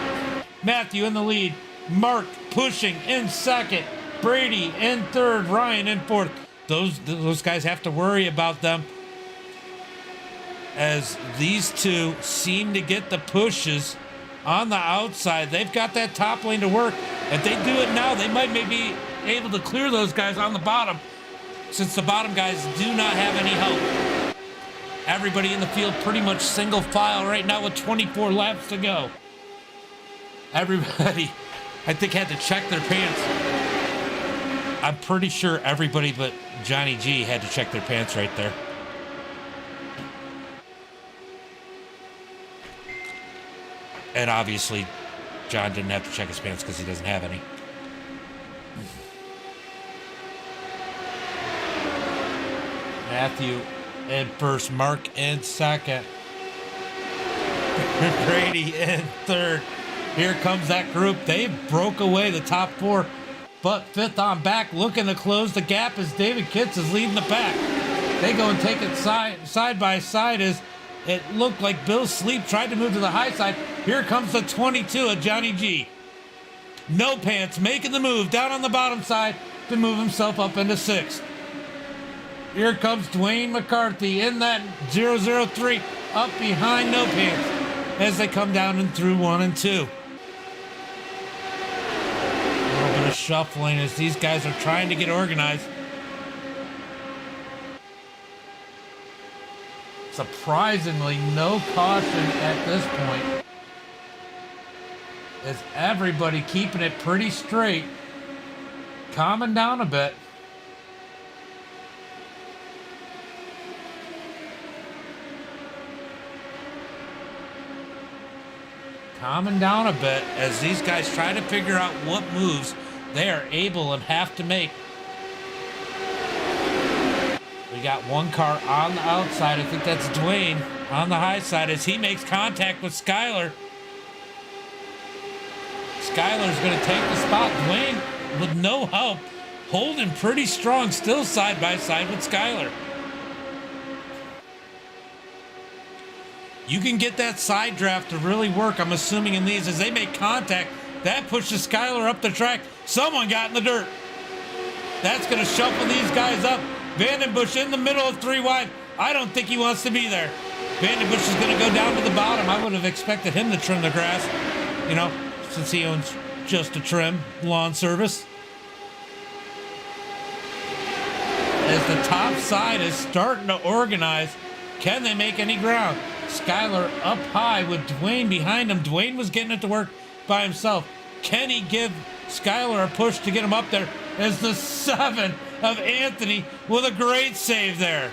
Matthew in the lead. Mark pushing in second. Brady in third. Ryan in fourth. Those guys have to worry about them, as these two seem to get the pushes on the outside. They've got that top lane to work. If they do it now, they might maybe able to clear those guys on the bottom, since the bottom guys do not have any help. Everybody in the field pretty much single file right now with 24 laps to go. Everybody, I think, had to check their pants. I'm pretty sure everybody but Johnny G had to check their pants right there. And obviously, John didn't have to check his pants because he doesn't have any. Matthew in first, Mark in second. Brady in third. Here comes that group. They broke away the top 4, but fifth on back, looking to close the gap as David Kitts is leading the pack. They go and take it side by side as it looked like Bill Sleep tried to move to the high side. Here comes the 22 of Johnny G. No Pants making the move down on the bottom side to move himself up into 6th. Here comes Dwayne McCarthy in that 003 up behind No Pants as they come down and through 1 and 2. A little bit of shuffling as these guys are trying to get organized. Surprisingly, no caution at this point, as everybody keeping it pretty straight, calming down a bit. Calming down a bit as these guys try to figure out what moves they are able and have to make. We got one car on the outside. I think that's Dwayne on the high side as he makes contact with Skylar. Skylar's going to take the spot. Dwayne, with no help, holding pretty strong, still side by side with Skylar. You can get that side draft to really work, I'm assuming, in these as they make contact. That pushes Skylar up the track. Someone got in the dirt. That's going to shuffle these guys up. Vandenbush in the middle of 3 wide. I don't think he wants to be there. Vandenbush is going to go down to the bottom. I would have expected him to trim the grass, you know, since he owns Just a Trim lawn service. As the top side is starting to organize, can they make any ground? Skylar up high with Dwayne behind him. Dwayne was getting it to work by himself. Can he give Skylar a push to get him up there? As the 7 of Anthony with a great save there.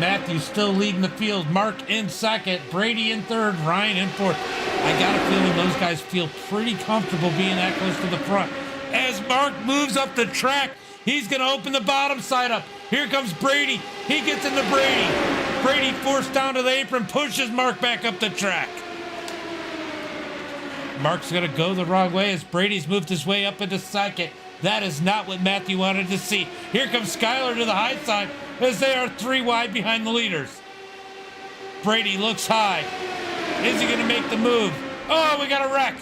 Matthew still leading the field. Mark in second. Brady in third. Ryan in fourth. I got a feeling those guys feel pretty comfortable being that close to the front. As Mark moves up the track, he's going to open the bottom side up. Here comes Brady. He gets into Brady. Brady forced down to the apron, pushes Mark back up the track. Mark's going to go the wrong way as Brady's moved his way up into second. That is not what Matthew wanted to see. Here comes Skylar to the high side as they are 3 wide behind the leaders. Brady looks high. Is he going to make the move? Oh, we got a wreck.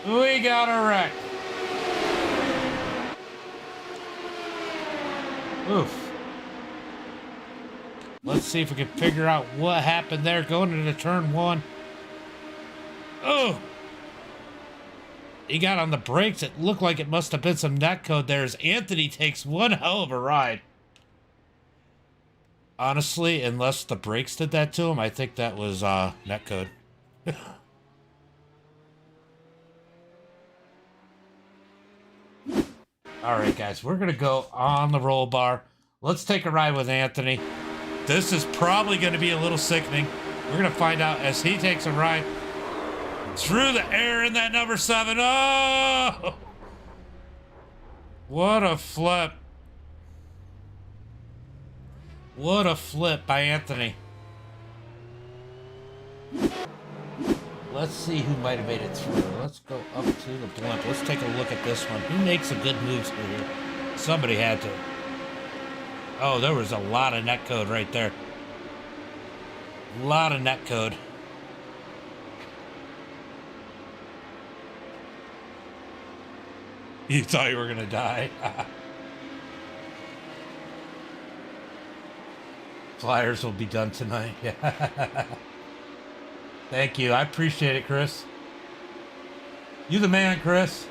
We got a wreck. Oof. Let's see if we can figure out what happened there going into turn 1. Oh! He got on the brakes. It looked like it must have been some netcode there as Anthony takes one hell of a ride. Honestly, unless the brakes did that to him, I think that was netcode. All right, guys, we're going to go on the roll bar. Let's take a ride with Anthony. This is probably going to be a little sickening. We're going to find out as he takes a ride through the air in that number 7. Oh! What a flip. What a flip by Anthony. Let's see who might have made it through. Let's go up to the blimp. Let's take a look at this one. Who makes a good moves here? Somebody had to. Oh, there was a lot of netcode right there. A lot of netcode. You thought you were going to die. Flyers will be done tonight. Yeah. Thank you. I appreciate it, Chris. You the man, Chris.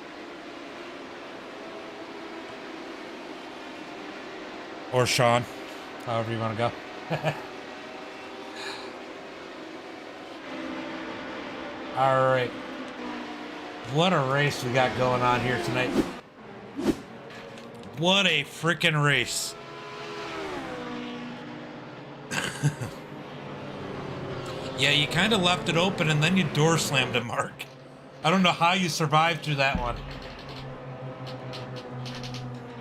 Or Sean. However you want to go. All right. What a race we got going on here tonight. What a freaking race. Yeah, you kind of left it open and then you door slammed him, Mark. I don't know how you survived through that one.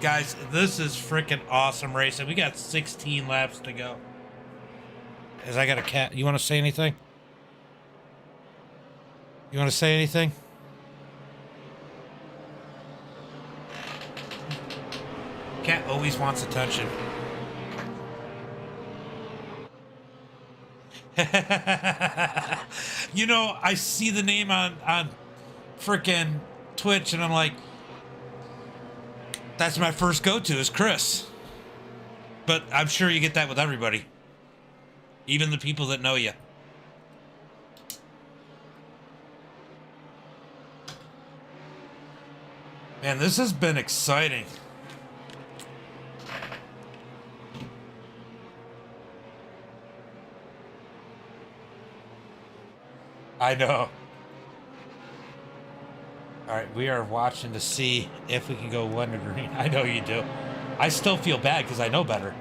Guys, this is freaking awesome racing. We got 16 laps to go. As I got a cat. You want to say anything? You want to say anything? Cat always wants attention. You know, I see the name on frickin' Twitch and I'm like, that's my first go-to is Chris. But I'm sure you get that with everybody. Even the people that know you. Man, this has been exciting. I know. All right, we are watching to see if we can go one to green. I know you do. I still feel bad because I know better.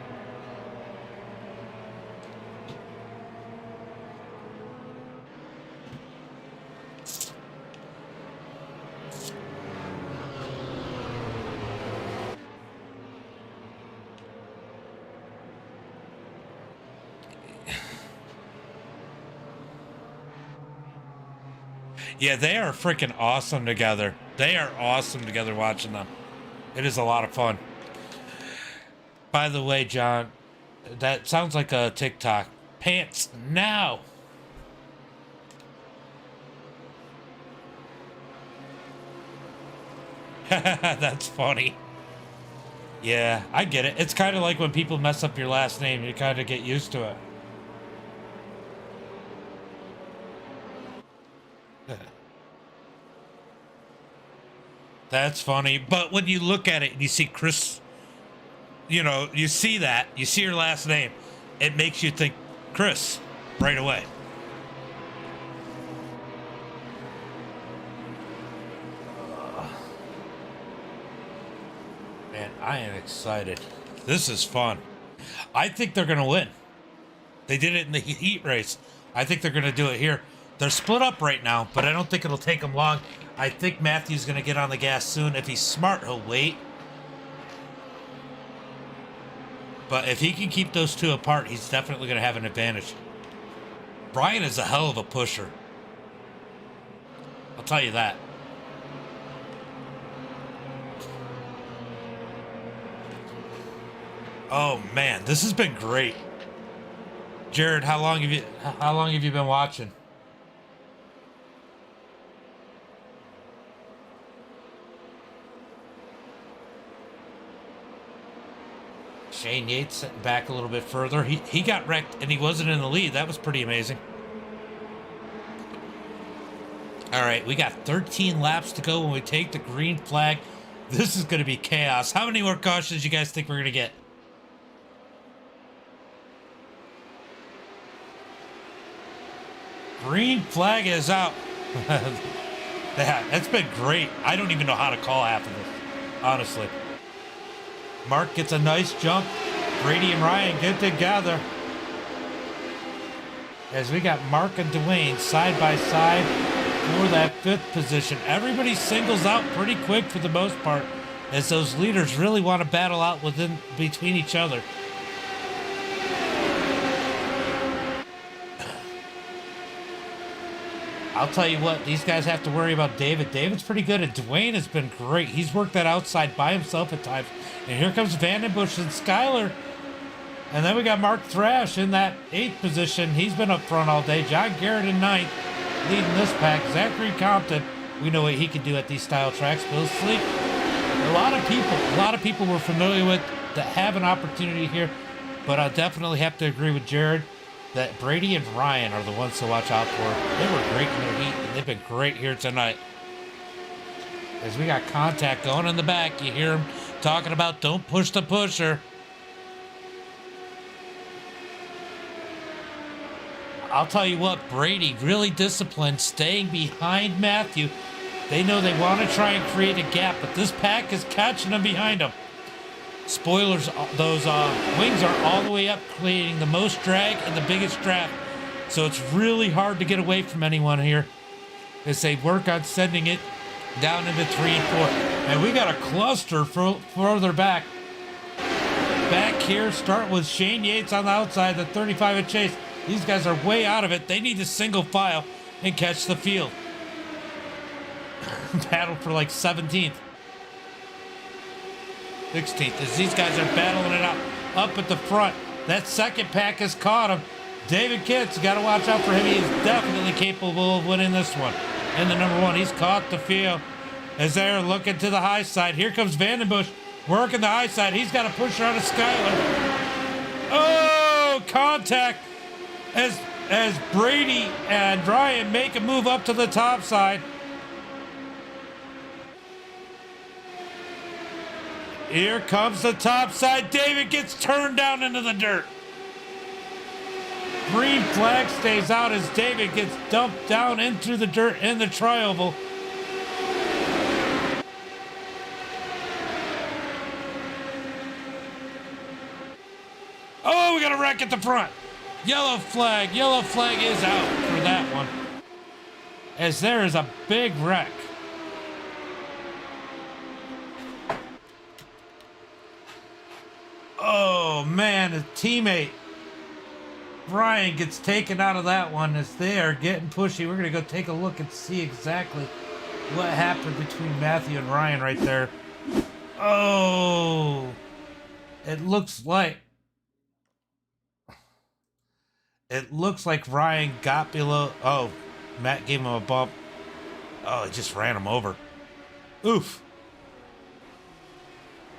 Yeah, they are freaking awesome together. They are awesome together watching them. It is a lot of fun. By the way, John, that sounds like a TikTok. Pants now. That's funny. Yeah, I get it. It's kind of like when people mess up your last name. You kind of get used to it. That's funny. But when you look at it and you see Chris, you know, you see that, you see your last name, it makes you think Chris right away. Man, I am excited. This is fun. I think they're going to win. They did it in the heat race. I think they're going to do it here. They're split up right now, but I don't think it'll take them long. I think Matthew's going to get on the gas soon. If he's smart, he'll wait. But if he can keep those two apart, he's definitely going to have an advantage. Brian is a hell of a pusher. I'll tell you that. Oh man, this has been great. Jared, how long have you been watching? Shane Yates sitting back a little bit further. He got wrecked and he wasn't in the lead. That was pretty amazing. All right, we got 13 laps to go when we take the green flag. This is going to be chaos. How many more cautions do you guys think we're going to get? Green flag is out. That's been great. I don't even know how to call half of this, honestly. Mark gets a nice jump. Brady and Ryan get together. As we got Mark and Dwayne side by side for that 5th position. Everybody singles out pretty quick for the most part, as those leaders really want to battle out between each other. I'll tell you what, these guys have to worry about David. David's pretty good, and Dwayne has been great. He's worked that outside by himself at times. And here comes Vandenbush and Skyler. And then we got Mark Thrash in that 8th position. He's been up front all day. John Garrett in 9th, leading this pack. Zachary Compton, we know what he can do at these style tracks. Bill Sleep. A lot of people we're familiar with that have an opportunity here. But I definitely have to agree with Jared that Brady and Ryan are the ones to watch out for. They were great in their heat, and they've been great here tonight. As we got contact going in the back, you hear him talking about don't push the pusher. I'll tell you what, Brady really disciplined, staying behind Matthew. They know they want to try and create a gap, but this pack is catching them behind them. Spoilers, those wings are all the way up, creating the most drag and the biggest draft. So it's really hard to get away from anyone here as they work on sending it down into 3 and 4. And we got a cluster further back. Back here, start with Shane Yates on the outside, the 35 at Chase. These guys are way out of it. They need to single file and catch the field. Battle for like 17th. 16th, as these guys are battling it out up at the front. That second pack has caught him. David Kitts, got to watch out for him. He is definitely capable of winning this one. And the number 1, he's caught the field as they're looking to the high side. Here comes Vandenbush working the high side. He's got a pusher out of Skyler. Oh, contact as Brady and Ryan make a move up to the top side. Here comes the top side. David gets turned down into the dirt. Green flag stays out as David gets dumped down into the dirt in the tri-oval. Oh, we got a wreck at the front. Yellow flag is out for that one. As there is a big wreck. Oh man, his teammate Ryan gets taken out of that one as they are getting pushy. We're gonna go take a look and see exactly what happened between Matthew and Ryan right there. Oh, it looks like Ryan got below. Oh, Matt gave him a bump. Oh, he just ran him over. Oof.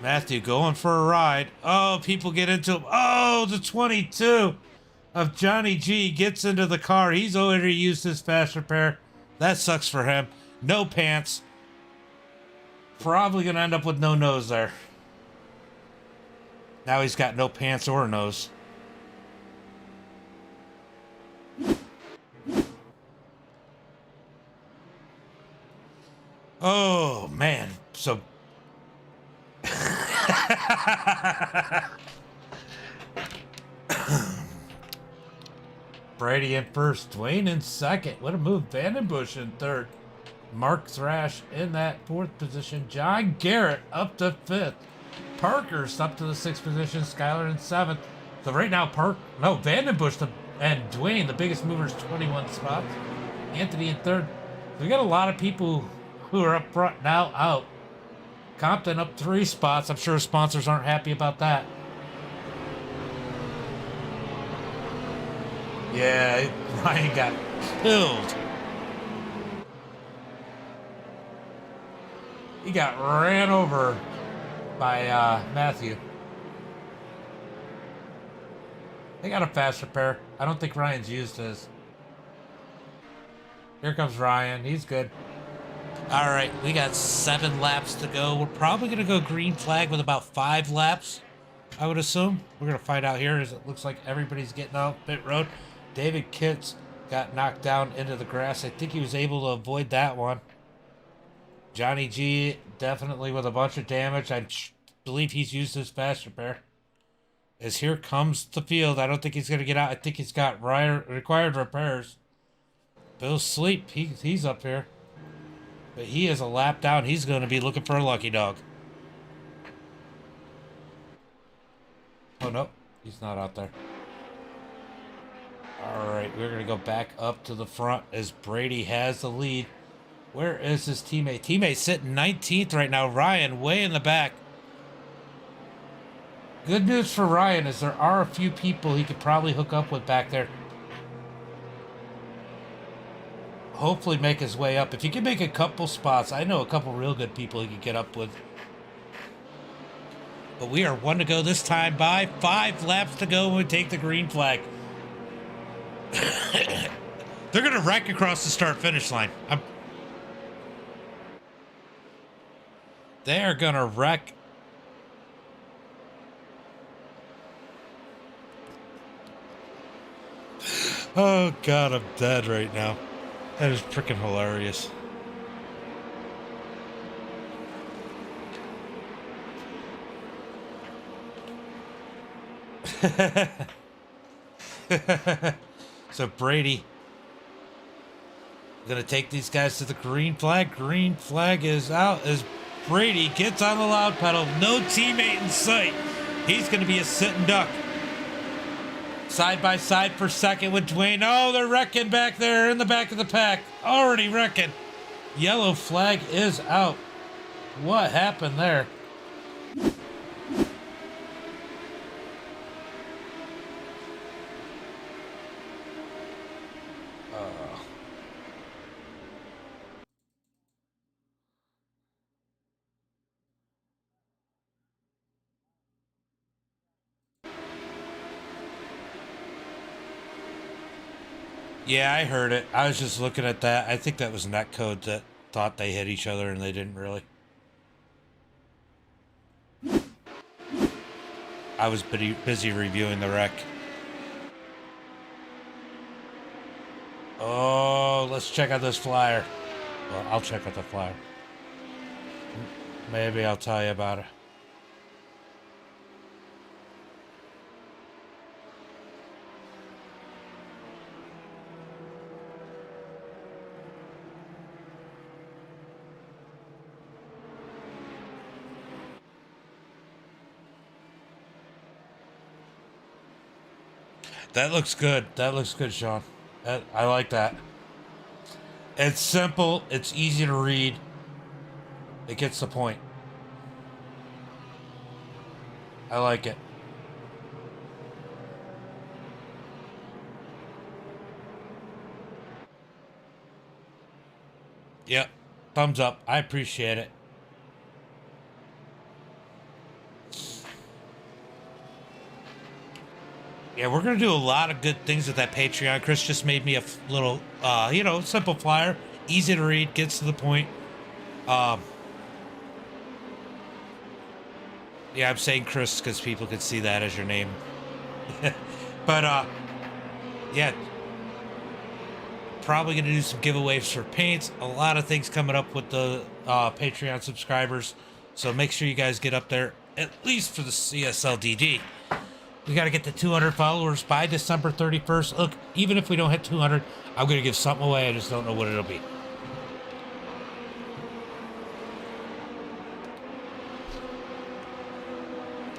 Matthew going for a ride. Oh, people get into him. Oh, the 22 of Johnny G gets into the car. He's already used his fast repair. That sucks for him. No pants. Probably going to end up with no nose there. Now he's got no pants or nose. Oh, man. So... Brady in first, Dwayne in second. What a move. Vandenbush in third. Mark Thrash in that 4th position. John Garrett up to 5th. Parker's up to the 6th position. Skyler in 7th. So right now, Vandenbush and Dwayne, the biggest movers, 21 spots. Anthony in 3rd. We got a lot of people who are up front now out. Compton up 3 spots. I'm sure sponsors aren't happy about that. Yeah, Ryan got killed. He got ran over by Matthew. They got a fast repair. I don't think Ryan's used his. Here comes Ryan. He's good. All right, we got 7 laps to go. We're probably going to go green flag with about 5 laps, I would assume. We're going to find out here as it looks like everybody's getting out pit road. David Kitts got knocked down into the grass. I think he was able to avoid that one. Johnny G definitely with a bunch of damage. I believe he's used his fast repair. As here comes the field. I don't think he's going to get out. I think he's got required repairs. Bill's Sleep, he's up here. But he is a lap down. He's going to be looking for a lucky dog. Oh, no. He's not out there. All right, we're going to go back up to the front as Brady has the lead. Where is his teammate? Teammate's sitting 19th right now. Ryan way in the back. Good news for Ryan is there are a few people he could probably hook up with back there. Hopefully make his way up. If he can make a couple spots, I know a couple real good people he could get up with. But we are 1 to go this time by 5 laps to go when we take the green flag. They're going to wreck across the start-finish line. They are going to wreck. Oh, God, I'm dead right now. That is freaking hilarious. So Brady gonna take these guys to the green flag. Green flag is out as Brady gets on the loud pedal. No teammate in sight. He's gonna be a sitting duck. Side by side for second with Dwayne. Oh, they're wrecking back there in the back of the pack. Already wrecking. Yellow flag is out. What happened there? Yeah, I heard it. I was just looking at that. I think that was netcode that thought they hit each other and they didn't really. I was busy reviewing the wreck. Oh, let's check out this flyer. Well, I'll check out the flyer. Maybe I'll tell you about it. That looks good. That looks good, Sean. I like that. It's simple. It's easy to read. It gets the point. I like it. Yep. Thumbs up. I appreciate it. Yeah, we're going to do a lot of good things with that Patreon. Chris just made me a little, simple flyer. Easy to read, gets to the point. Yeah, I'm saying Chris because people could see that as your name. But, yeah. Probably going to do some giveaways for paints. A lot of things coming up with the Patreon subscribers. So make sure you guys get up there, at least for the CSLDD. We got to get to 200 followers by December 31st. Look, even if we don't hit 200, I'm going to give something away. I just don't know what it'll be.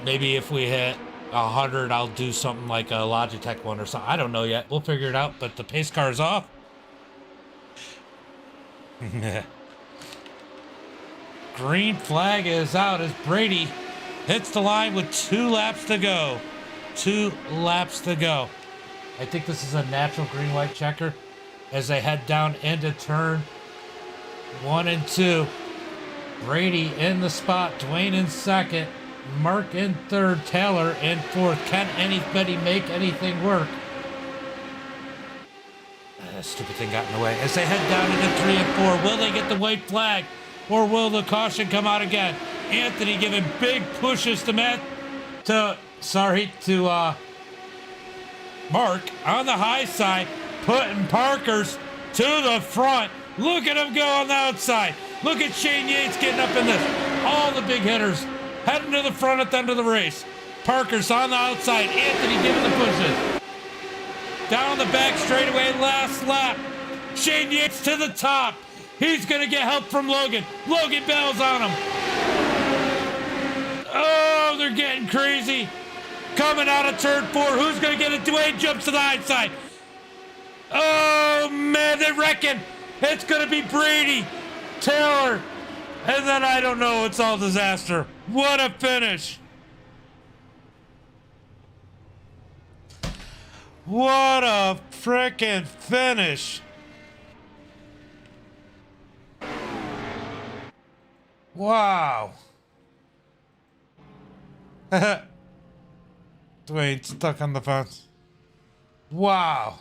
Maybe if we hit 100, I'll do something like a Logitech one or something. I don't know yet. We'll figure it out, but the pace car is off. Green flag is out as Brady hits the line with 2 laps to go. 2 laps to go. I think this is a natural green-white checker as they head down into turn 1 and 2. Brady in the spot. Dwayne in second. Mark in third. Taylor in fourth. Can anybody make anything work? That stupid thing got in the way. As they head down into 3 and 4, will they get the white flag? Or will the caution come out again? Anthony giving big pushes to Mark on the high side, putting Parkers to the front. Look at him go on the outside. Look at Shane Yates getting up in this. All the big hitters heading to the front at the end of the race. Parker's on the outside. Anthony giving the pushes. Down the back straightaway, last lap. Shane Yates to the top. He's going to get help from Logan. Logan bails on him. Oh, they're getting crazy. Coming out of turn 4. Who's going to get it? Dwayne jumps to the high side. Oh, man, they're wrecking. It's going to be Brady, Taylor, and then I don't know. It's all disaster. What a finish. What a frickin' finish. Wow. Dwayne stuck on the fence. Wow.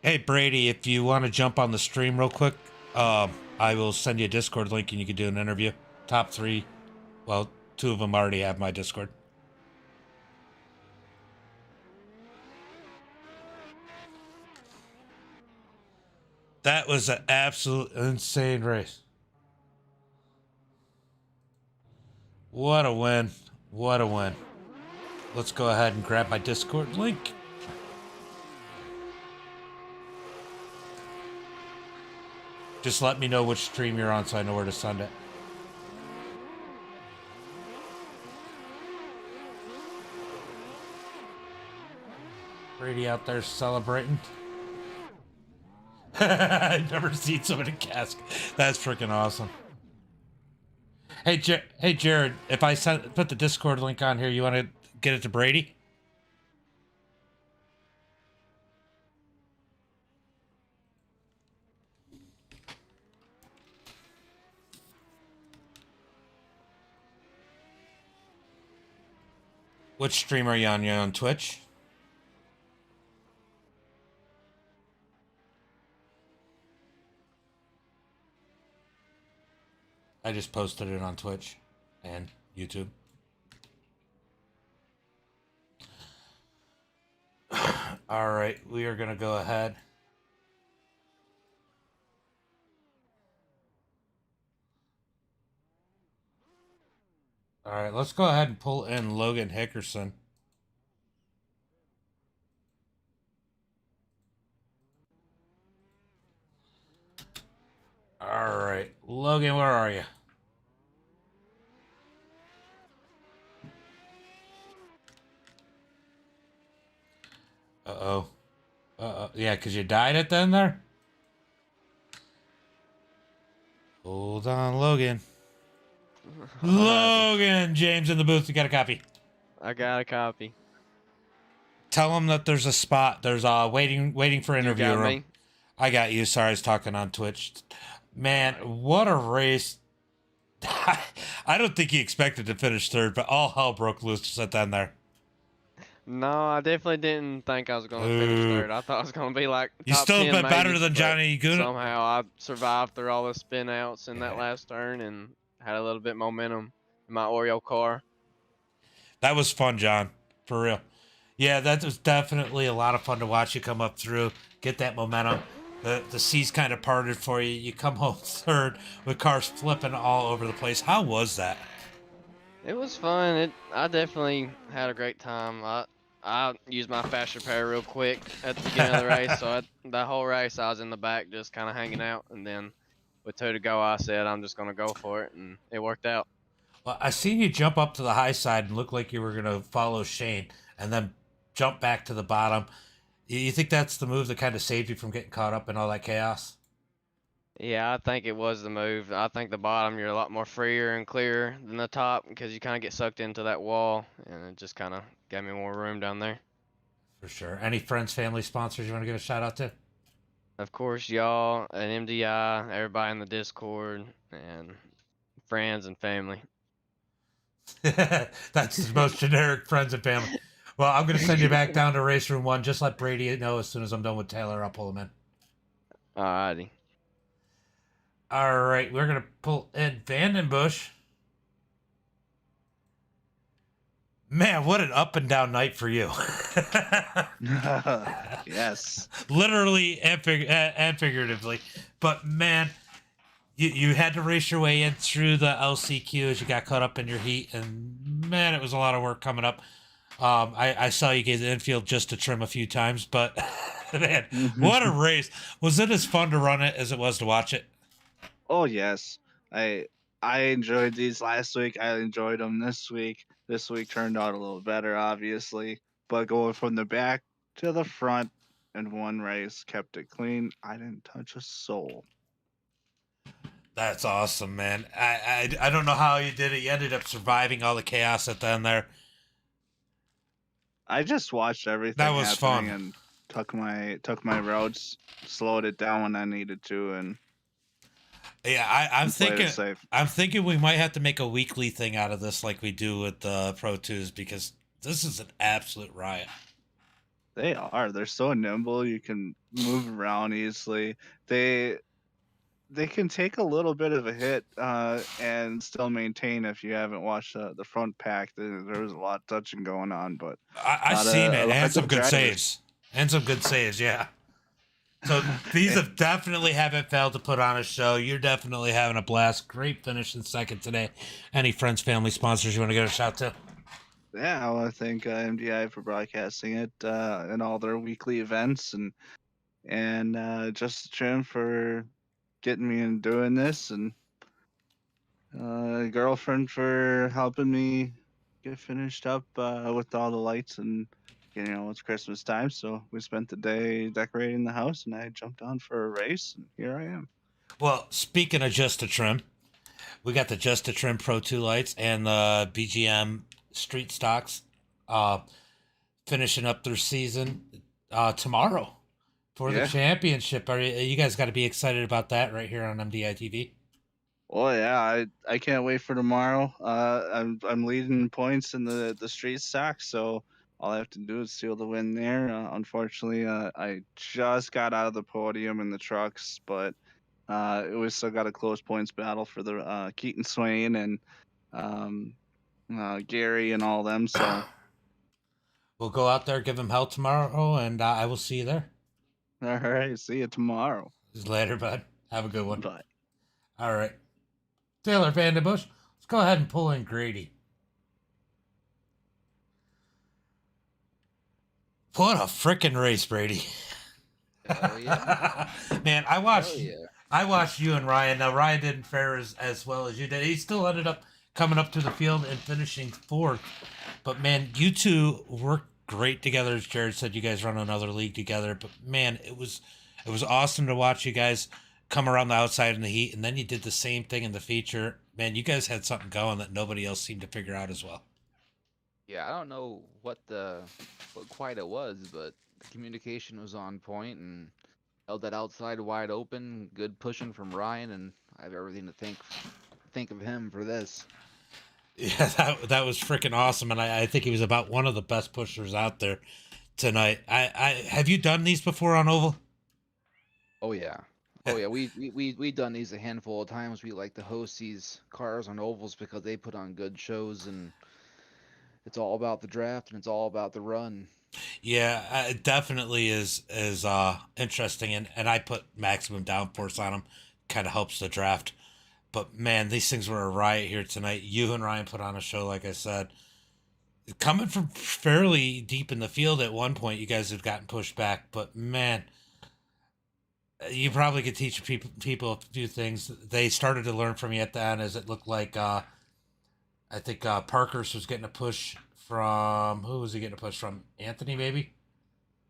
Hey Brady, if you want to jump on the stream real quick, I will send you a Discord link and you can do an interview. Top 3, well, 2 of them already have my Discord. That was an absolute insane race. What a win. What a win. Let's go ahead and grab my Discord link. Just let me know which stream you're on so I know where to send it. Brady out there celebrating. I've never seen so many casks. That's freaking awesome. Hey, Jared, if I put the Discord link on here, you want to get it to Brady? Which stream are you on? You on Twitch? I just posted it on Twitch and YouTube. All right, we are going to go ahead. All right, let's go ahead and pull in Logan Hickerson. All right, Logan, where are you? Uh-oh. Uh-oh. Yeah, because you died at the end there? Hold on, Logan. Logan! James in the booth, you got a copy. I got a copy. Tell him that there's a spot. There's waiting for interview You got room. me? I got you. Sorry, I was talking on Twitch. Man, what a race. I don't think he expected to finish third, but all hell broke loose at the end there. No, I definitely didn't think I was going to finish third. I thought I was going to be like You top still 10 been better maybe, than but Johnny Guna. somehow I survived through all the spin outs in that last turn and had a little bit of momentum in my Oreo car. That was fun, John. For real. Yeah, that was definitely a lot of fun to watch you come up through, get that momentum. The seas kind of parted for you. You come home third with cars flipping all over the place. How was that? It was fun. I definitely had a great time. I used my fast repair real quick at the beginning of the race, so the whole race I was in the back just kind of hanging out, and then with 2 to go, I said I'm just going to go for it, and it worked out. Well, I seen you jump up to the high side and look like you were going to follow Shane and then jump back to the bottom. You think that's the move that kind of saved you from getting caught up in all that chaos? Yeah, I think it was the move. I think the bottom, you're a lot more freer and clearer than the top because you kind of get sucked into that wall, and it just kind of gave me more room down there. For sure. Any friends, family, sponsors you want to give a shout out to? Of course, y'all, and MDI, everybody in the Discord, and friends and family. That's his most generic friends and family. Well, I'm going to send you back down to race room 1. Just let Brady know as soon as I'm done with Taylor. I'll pull him in. Alrighty. All right, we're going to pull in Vandenbush. Man, what an up and down night for you. Yes. Literally and figuratively. But man, you had to race your way in through the LCQ as you got caught up in your heat, and man, it was a lot of work coming up. I saw you gave the infield just to trim a few times, but man, what a race! Was it as fun to run it as it was to watch it? Oh yes. I I enjoyed these last week. I enjoyed them this week. This week turned out a little better, obviously. But going from the back to the front in one race kept it clean. I didn't touch a soul. That's awesome, man. I don't know how you did it. You ended up surviving all the chaos at the end there. I just watched That everything was happening fun. and took my routes, slowed it down when I needed to, and Yeah, I'm played thinking. it safe. I'm thinking we might have to make a weekly thing out of this, like we do with the Pro Twos, because this is an absolute riot. They are. They're so nimble. You can move around easily. They they can take a little bit of a hit and still maintain. If you haven't watched the front pack, there was a lot of touching going on, but I seen a it, lot and of some good good drivers. saves, and some good saves. Yeah. So these have definitely haven't failed to put on a show. You're definitely having a blast. Great finish in second today. Any friends, family, sponsors you want to give a shout to? Yeah, I want to thank MDI for broadcasting it and all their weekly events, and just Trim for getting me in doing this, and girlfriend for helping me get finished up with all the lights. And it's Christmas time, so we spent the day decorating the house, and I jumped on for a race, and here I am. Well, speaking of Just to Trim, we got the Just to Trim Pro 2 lights and the BGM Street Stocks uh, finishing up their season tomorrow for the Yeah. championship. Are you guys got to be excited about that right here on MDiTV? Well, yeah, I can't wait for tomorrow. I'm leading points in the street stock, so all I have to do is seal the win there. Unfortunately, I just got out of the podium in the trucks, but we still got a close points battle for the Keaton Swain and um, Gary and all them. So We'll go out there, give them hell tomorrow, and I will see you there. all right, see you tomorrow. Later, bud. Have a good one. Bye. All right. Taylor Vandenbush, let's go ahead and pull in Grady. What a freaking race, Brady. Hell yeah. Man, Hell yeah. I watched you and Ryan. Now Ryan didn't fare as well as you did. He still ended up coming up to the field and finishing fourth. But man, you two worked great together. As Jared said, you guys run another league together. But man, it was awesome to watch you guys come around the outside in the heat, and then you did the same thing in the feature. Man, you guys had something going that nobody else seemed to figure out as well. Yeah, I don't know what quite it was, but the communication was on point and held that outside wide open. Good pushing from Ryan, and I have everything to think of him for this. Yeah, that was freaking awesome, and I think he was about one of the best pushers out there tonight. I have you done these before on Oval? Oh yeah. Oh yeah, we done these a handful of times. We like to host these cars on ovals because they put on good shows, and it's all about the draft and it's all about the run. Yeah, it definitely is interesting, and I put maximum downforce on them. Kind of helps the draft. But man, these things were a riot here tonight. You and Ryan put on a show, like I said. Coming from fairly deep in the field at one point, you guys had gotten pushed back, but man, you probably could teach people a few things. They started to learn from you at the end, as it looked like. I think Parker's was getting a push from who was he getting a push from? Anthony, maybe.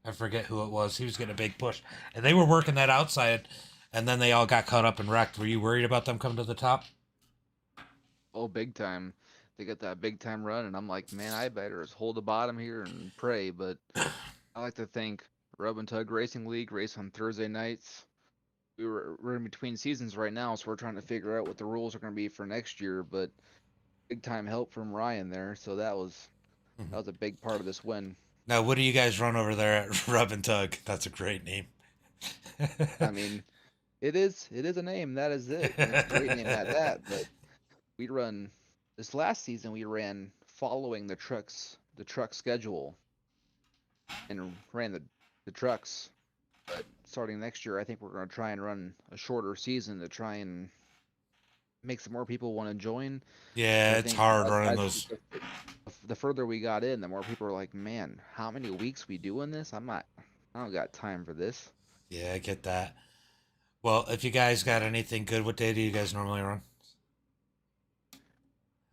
I forget who it was. He was getting a big push, and they were working that outside, and then they all got caught up and wrecked. Were you worried about them coming to the top? Oh, big time. They got that big time run, and I'm like, man, I better just hold the bottom here and pray. But I like to think Rub and Tug Racing League race on Thursday nights. We're in between seasons right now, so we're trying to figure out what the rules are going to be for next year. But big time help from Ryan there, so that was a big part of this win. Now, what do you guys run over there at Rub and Tug? That's a great name. I mean, it is a name. That is it. And it's a great name at that. But we run this last season. We ran following the truck schedule and ran the trucks. But starting next year, I think we're going to try and run a shorter season to try and make some more people want to join. Yeah, I it's think hard running those. the further we got in, the more people are like, man, how many weeks we doing this? I don't got time for this. Yeah, I get that. Well, if you guys got anything good, what day do you guys normally run?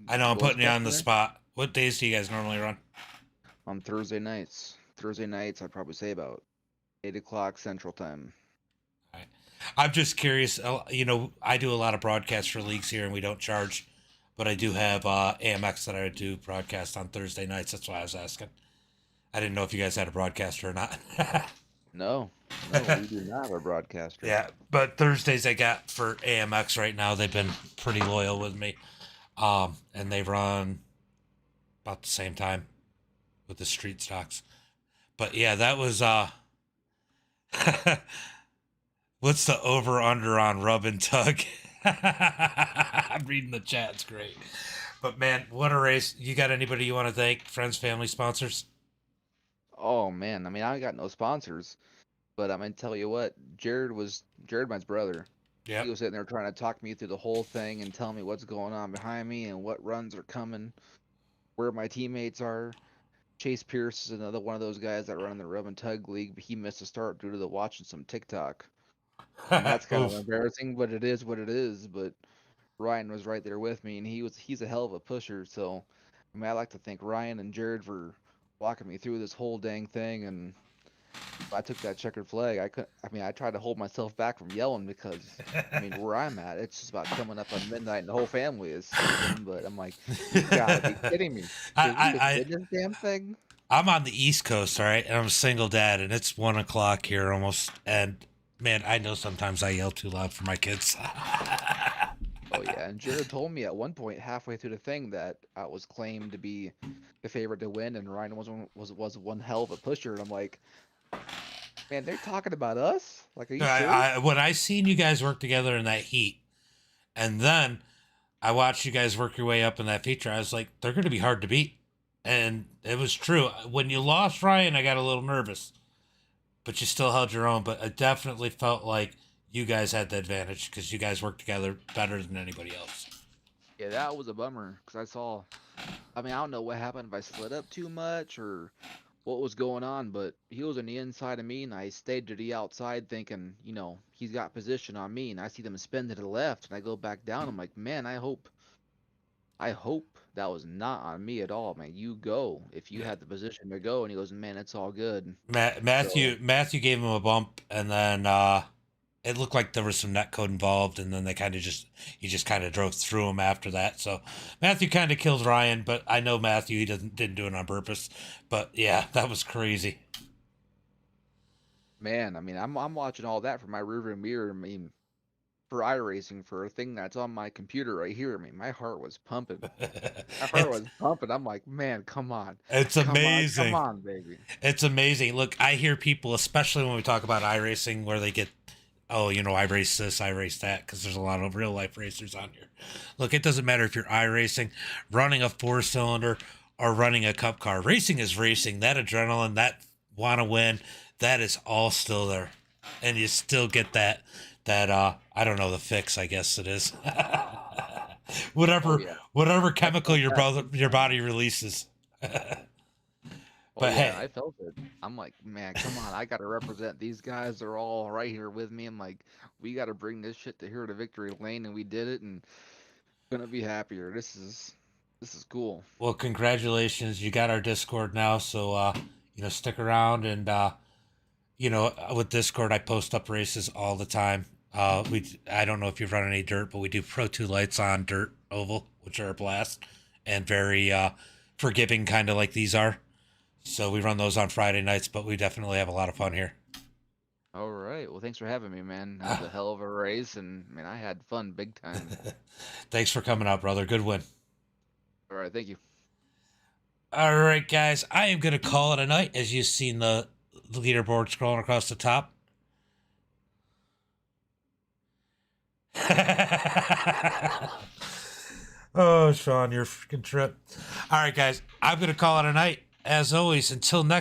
I know I'm What was putting you on the there? spot. What days do you guys normally run? On Thursday nights. Thursday nights, I'd probably say about 8 o'clock Central Time. All right. I'm just curious. You know, I do a lot of broadcasts for leagues here, and we don't charge, but I do have AMX that I do broadcast on Thursday nights. That's why I was asking. I didn't know if you guys had a broadcaster or not. No, we do not have a broadcaster. Yeah, but Thursdays I got for AMX right now. They've been pretty loyal with me, and they run about the same time with the street stocks. But yeah, that was what's the over under on rub and tug? I'm reading the chat. It's great. But man, what a race. You got anybody you want to thank? Friends, family, sponsors? Oh man, I mean I got no sponsors, but I'm gonna tell you what, Jared, my brother. Yeah. He was sitting there trying to talk me through the whole thing and tell me what's going on behind me and what runs are coming, where my teammates are. Chase Pierce is another one of those guys that run in the Rub and Tug League, but he missed a start due to the watching some TikTok. And that's kind of embarrassing, but it is what it is. But Ryan was right there with me, and he's a hell of a pusher. So, I mean, I like to thank Ryan and Jared for walking me through this whole dang thing. And if I took that checkered flag, I tried to hold myself back from yelling because, I mean, where I'm at, it's just about coming up on midnight and the whole family is sleeping. But I'm like, you gotta be kidding me. I Did this damn thing? I'm on the East Coast, all right, and I'm a single dad, and it's 1 o'clock here almost. And man, I know sometimes I yell too loud for my kids. Oh yeah, and Jared told me at one point halfway through the thing that I was claimed to be the favorite to win, and Ryan was one hell of a pusher, and I'm like, man, they're talking about us? Like, are you serious? When I seen you guys work together in that heat, and then I watched you guys work your way up in that feature, I was like, they're going to be hard to beat. And it was true. When you lost Ryan, I got a little nervous, but you still held your own. But I definitely felt like you guys had the advantage because you guys worked together better than anybody else. Yeah, that was a bummer because I mean, I don't know what happened, if I slid up too much or what was going on, but he was on the inside of me, and I stayed to the outside thinking, he's got position on me, and I see them spin to the left, and I go back down. I'm like, man, I hope that was not on me at all, man. You go if you had the position to go. And he goes, man, it's all good. Matthew gave him a bump, and then it looked like there was some net code involved, and then he just kind of drove through him after that. So Matthew kind of killed Ryan, but I know Matthew, he didn't do it on purpose. But yeah, that was crazy. Man, I mean, I'm watching all that from my rearview mirror. I mean, for iRacing, for a thing that's on my computer right here. I mean, my heart was pumping. I'm like, man, come on. It's amazing. Come on, baby. It's amazing. Look, I hear people, especially when we talk about iRacing, where they get, oh, I race this, I race that, because there's a lot of real life racers on here. Look, it doesn't matter if you're iRacing, running a 4-cylinder, or running a cup car. Racing is racing. That adrenaline, that want to win, that is all still there. And you still get that I don't know, the fix, I guess it is. Whatever chemical your body releases. But yeah, hey, I felt it. I'm like, man, come on, I gotta represent these guys. They're all right here with me. I'm like, we gotta bring this shit to here to victory lane, and we did it, and gonna be happier. This is cool. Well, congratulations. You got our Discord now, so stick around, and with Discord I post up races all the time. I don't know if you've run any dirt, but we do Pro 2 lights on dirt oval, which are a blast and very forgiving, kind of like these are. So we run those on Friday nights, but we definitely have a lot of fun here. All right. Well, thanks for having me, man. That was a hell of a race, and man, I had fun big time. Thanks for coming out, brother. Good win. All right, thank you. All right, guys. I am going to call it a night, as you've seen the leaderboard scrolling across the top. Oh, Sean, your freaking trip. All right, guys, I'm going to call it a night. As always, until next